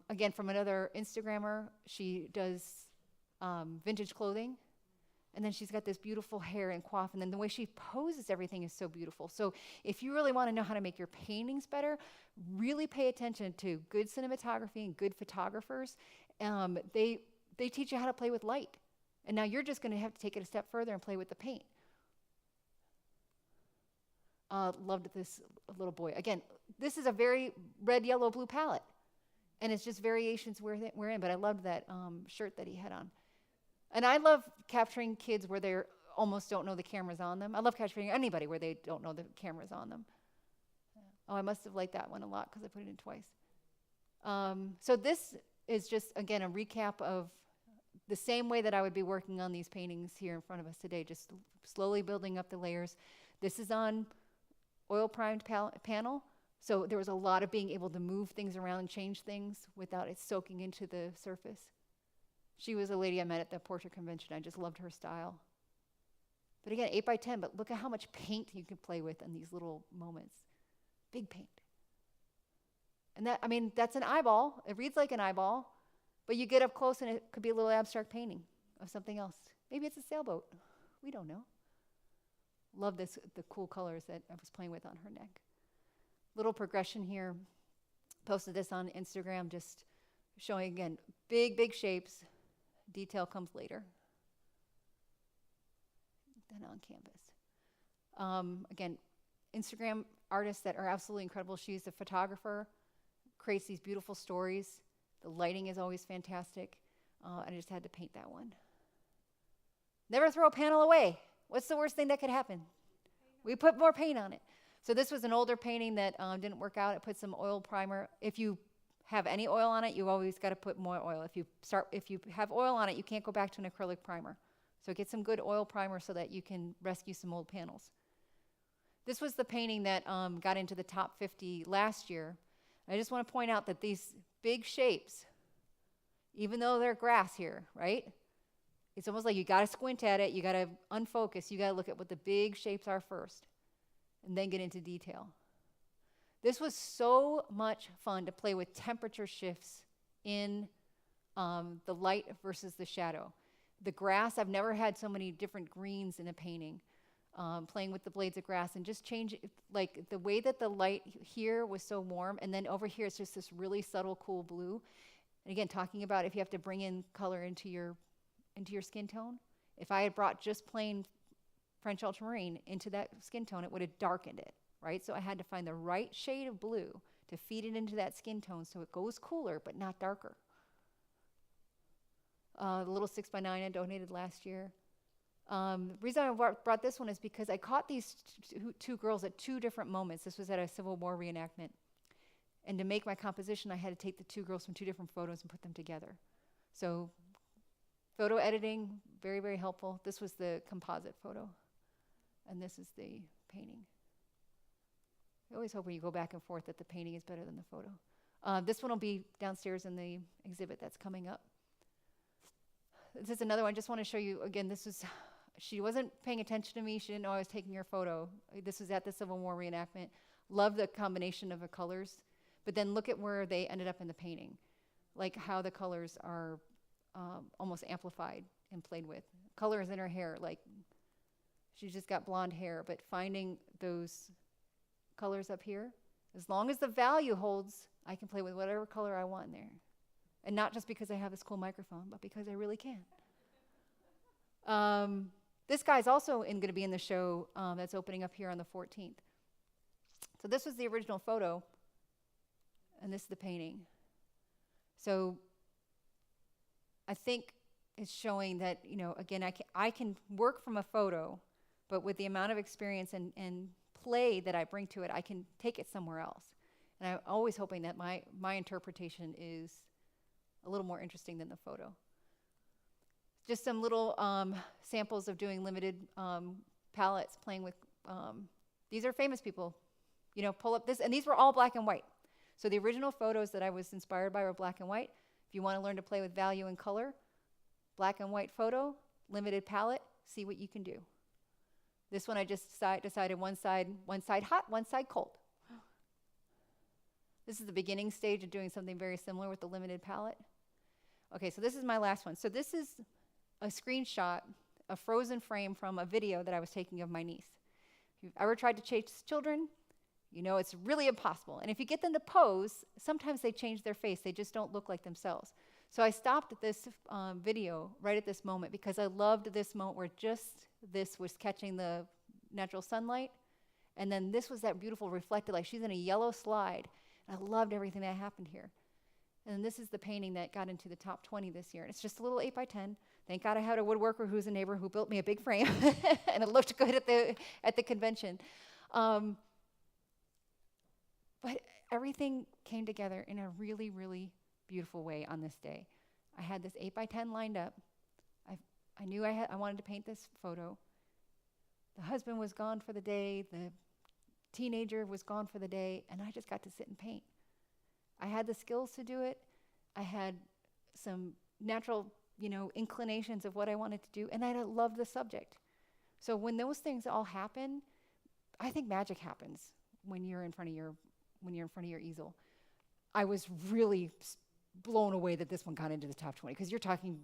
Again, from another Instagrammer, she does vintage clothing. And then she's got this beautiful hair and coif, and then the way she poses everything is so beautiful. So if you really want to know how to make your paintings better, really pay attention to good cinematography and good photographers. They teach you how to play with light. And now you're just going to have to take it a step further and play with the paint. Loved this little boy. Again, this is a very red, yellow, blue palette. And it's just variations we're in, but I loved that shirt that he had on. And I love capturing kids where they almost don't know the camera's on them. I love capturing anybody where they don't know the camera's on them. Oh, I must have liked that one a lot because I put it in twice. So this is just, again, a recap of the same way that I would be working on these paintings here in front of us today, just slowly building up the layers. This is on oil-primed panel. So there was a lot of being able to move things around and change things without it soaking into the surface. She was a lady I met at the portrait convention. I just loved her style. But again, 8x10, but look at how much paint you can play with in these little moments. Big paint. And that, I mean, that's an eyeball. It reads like an eyeball, but you get up close and it could be a little abstract painting of something else. Maybe it's a sailboat. We don't know. Love this, the cool colors that I was playing with on her neck. Little progression here. Posted this on Instagram, just showing, again, big shapes. Detail comes later. Then on canvas. Again, Instagram artists that are absolutely incredible. She's a photographer, creates these beautiful stories. The lighting is always fantastic. And I just had to paint that one. Never throw a panel away. What's the worst thing that could happen? We put more paint on it. So this was an older painting that didn't work out. It put some oil primer. If you have any oil on it, you always got to put more oil. If you have oil on it, you can't go back to an acrylic primer. So get some good oil primer so that you can rescue some old panels. This was the painting that got into the top 50 last year. I just want to point out that these big shapes, even though they're grass here, right? It's almost like you got to squint at it, you got to unfocus, you got to look at what the big shapes are first, and then get into detail. This was so much fun to play with temperature shifts in the light versus the shadow. The grass, I've never had so many different greens in a painting. Playing with the blades of grass and just change it, like the way that the light here was so warm, and then over here it's just this really subtle, cool blue. And again, talking about if you have to bring in color into your skin tone. If I had brought just plain French ultramarine into that skin tone, it would have darkened it, right? So I had to find the right shade of blue to feed it into that skin tone so it goes cooler but not darker. The little 6x9 I donated last year. The reason I brought this one is because I caught these two girls at two different moments. This was at a Civil War reenactment. And to make my composition, I had to take the two girls from two different photos and put them together. So photo editing, very, very helpful. This was the composite photo. And this is the painting. I always hope when you go back and forth that the painting is better than the photo. This one will be downstairs in the exhibit that's coming up. This is another one. I just want to show you, again, she wasn't paying attention to me. She didn't know I was taking her photo. This was at the Civil War reenactment. Love the combination of the colors. But then look at where they ended up in the painting, like how the colors are almost amplified and played with. Colors in her hair, like she just got blonde hair, but finding those colors up here, as long as the value holds, I can play with whatever color I want in there. And not just because I have this cool microphone, but because I really can. This guy's also going to be in the show that's opening up here on the 14th. So this was the original photo, and this is the painting. So I think it's showing that, again, I can work from a photo, but with the amount of experience and play that I bring to it, I can take it somewhere else. And I'm always hoping that my interpretation is a little more interesting than the photo. Just some little samples of doing limited palettes, playing with, these are famous people. Pull up this, and these were all black and white. So the original photos that I was inspired by were black and white. If you want to learn to play with value and color, black and white photo, limited palette, see what you can do. This one I just decided one side hot, one side cold. This is the beginning stage of doing something very similar with the limited palette. Okay, so this is my last one. So this is a screenshot, a frozen frame from a video that I was taking of my niece. If you've ever tried to chase children, it's really impossible. And if you get them to pose, sometimes they change their face. They just don't look like themselves. So I stopped this video right at this moment because I loved this moment where just this was catching the natural sunlight. And then this was that beautiful reflected, like she's in a yellow slide. And I loved everything that happened here. And then this is the painting that got into the top 20 this year. And it's just a little 8x10. Thank God I had a woodworker who's a neighbor who built me a big frame. And it looked good at the convention. But everything came together in a really, really beautiful way on this day. I had this 8x10 lined up. I knew I wanted to paint this photo. The husband was gone for the day. The teenager was gone for the day. And I just got to sit and paint. I had the skills to do it. I had some natural, inclinations of what I wanted to do. And I loved the subject. So when those things all happen, I think magic happens when you're in front of your easel. I was really blown away that this one got into the top 20 because you're talking,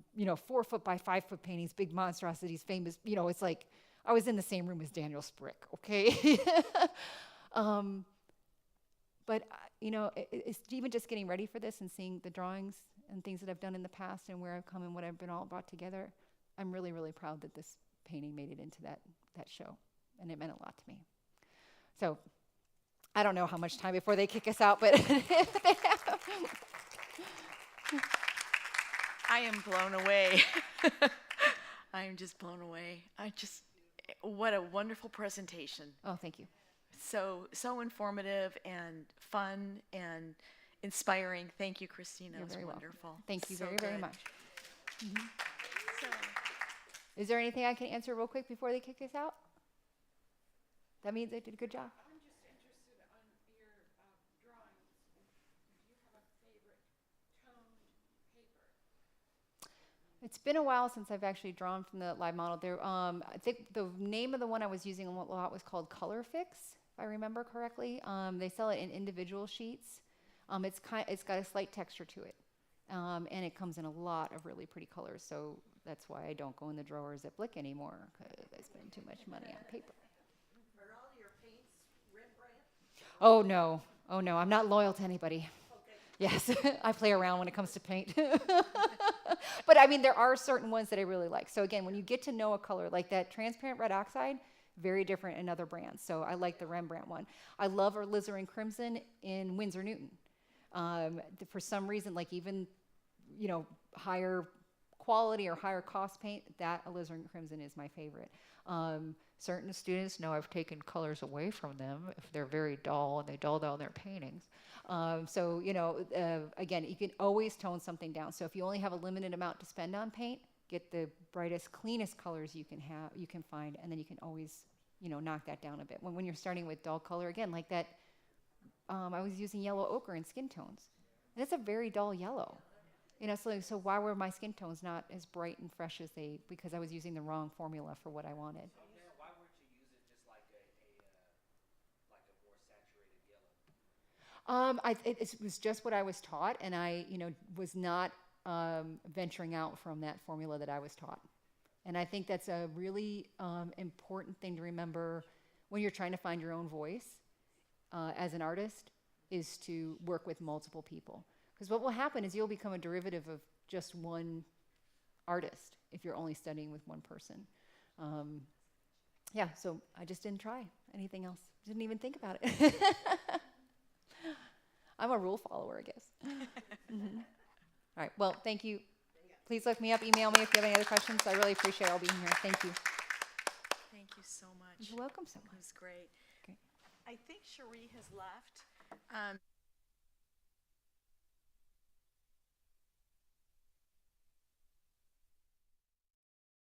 4 foot by 5 foot paintings, big monstrosities, famous, it's like I was in the same room as Daniel Sprick, okay? But, it's even just getting ready for this and seeing the drawings and things that I've done in the past and where I've come and what I've been all brought together, I'm really, really proud that this painting made it into that show, and it meant a lot to me. So I don't know how much time before they kick us out, but I am blown away. I am just blown away. What a wonderful presentation. Oh, thank you. So informative and fun and inspiring. Thank you, Christina. You're it was very wonderful. welcome. Thank you So very, very good. much. Mm-hmm. So, Is there anything I can answer real quick before they kick us out? That means they did a good job. I'm just interested on your drawings. It's been a while since I've actually drawn from the live model. There, I think the name of the one I was using a lot was called Color Fix, if I remember correctly. They sell it in individual sheets. It's got a slight texture to it, and it comes in a lot of really pretty colors. So that's why I don't go in the drawers at Blick anymore, because I spend too much money on paper. Are all your paints Rembrandt? Oh no, I'm not loyal to anybody. Yes, I play around when it comes to paint. But I mean, there are certain ones that I really like. So again, when you get to know a color, like that transparent red oxide, very different in other brands. So I like the Rembrandt one. I love our alizarin crimson in Winsor Newton. For some reason, like even, higher quality or higher cost paint, that alizarin crimson is my favorite. Certain students know I've taken colors away from them if they're very dull and they dull down their paintings. Again, you can always tone something down. So if you only have a limited amount to spend on paint, get the brightest, cleanest colors you can find, and then you can always, knock that down a bit. When you're starting with dull color, again, like that, I was using yellow ochre in skin tones. And it's a very dull yellow. So why were my skin tones not as bright and fresh as because I was using the wrong formula for what I wanted. Why weren't you using just like a more saturated yellow? It was just what I was taught, and I, was not venturing out from that formula that I was taught. And I think that's a really important thing to remember when you're trying to find your own voice as an artist, is to work with multiple people. Because what will happen is you'll become a derivative of just one artist if you're only studying with one person. So I just didn't try anything else. Didn't even think about it. I'm a rule follower, I guess. Mm-hmm. All right, well, thank you. Please look me up, email me if you have any other questions. I really appreciate all being here. Thank you. Thank you so much. You're welcome so much. It was great. Okay. I think Cherie has left.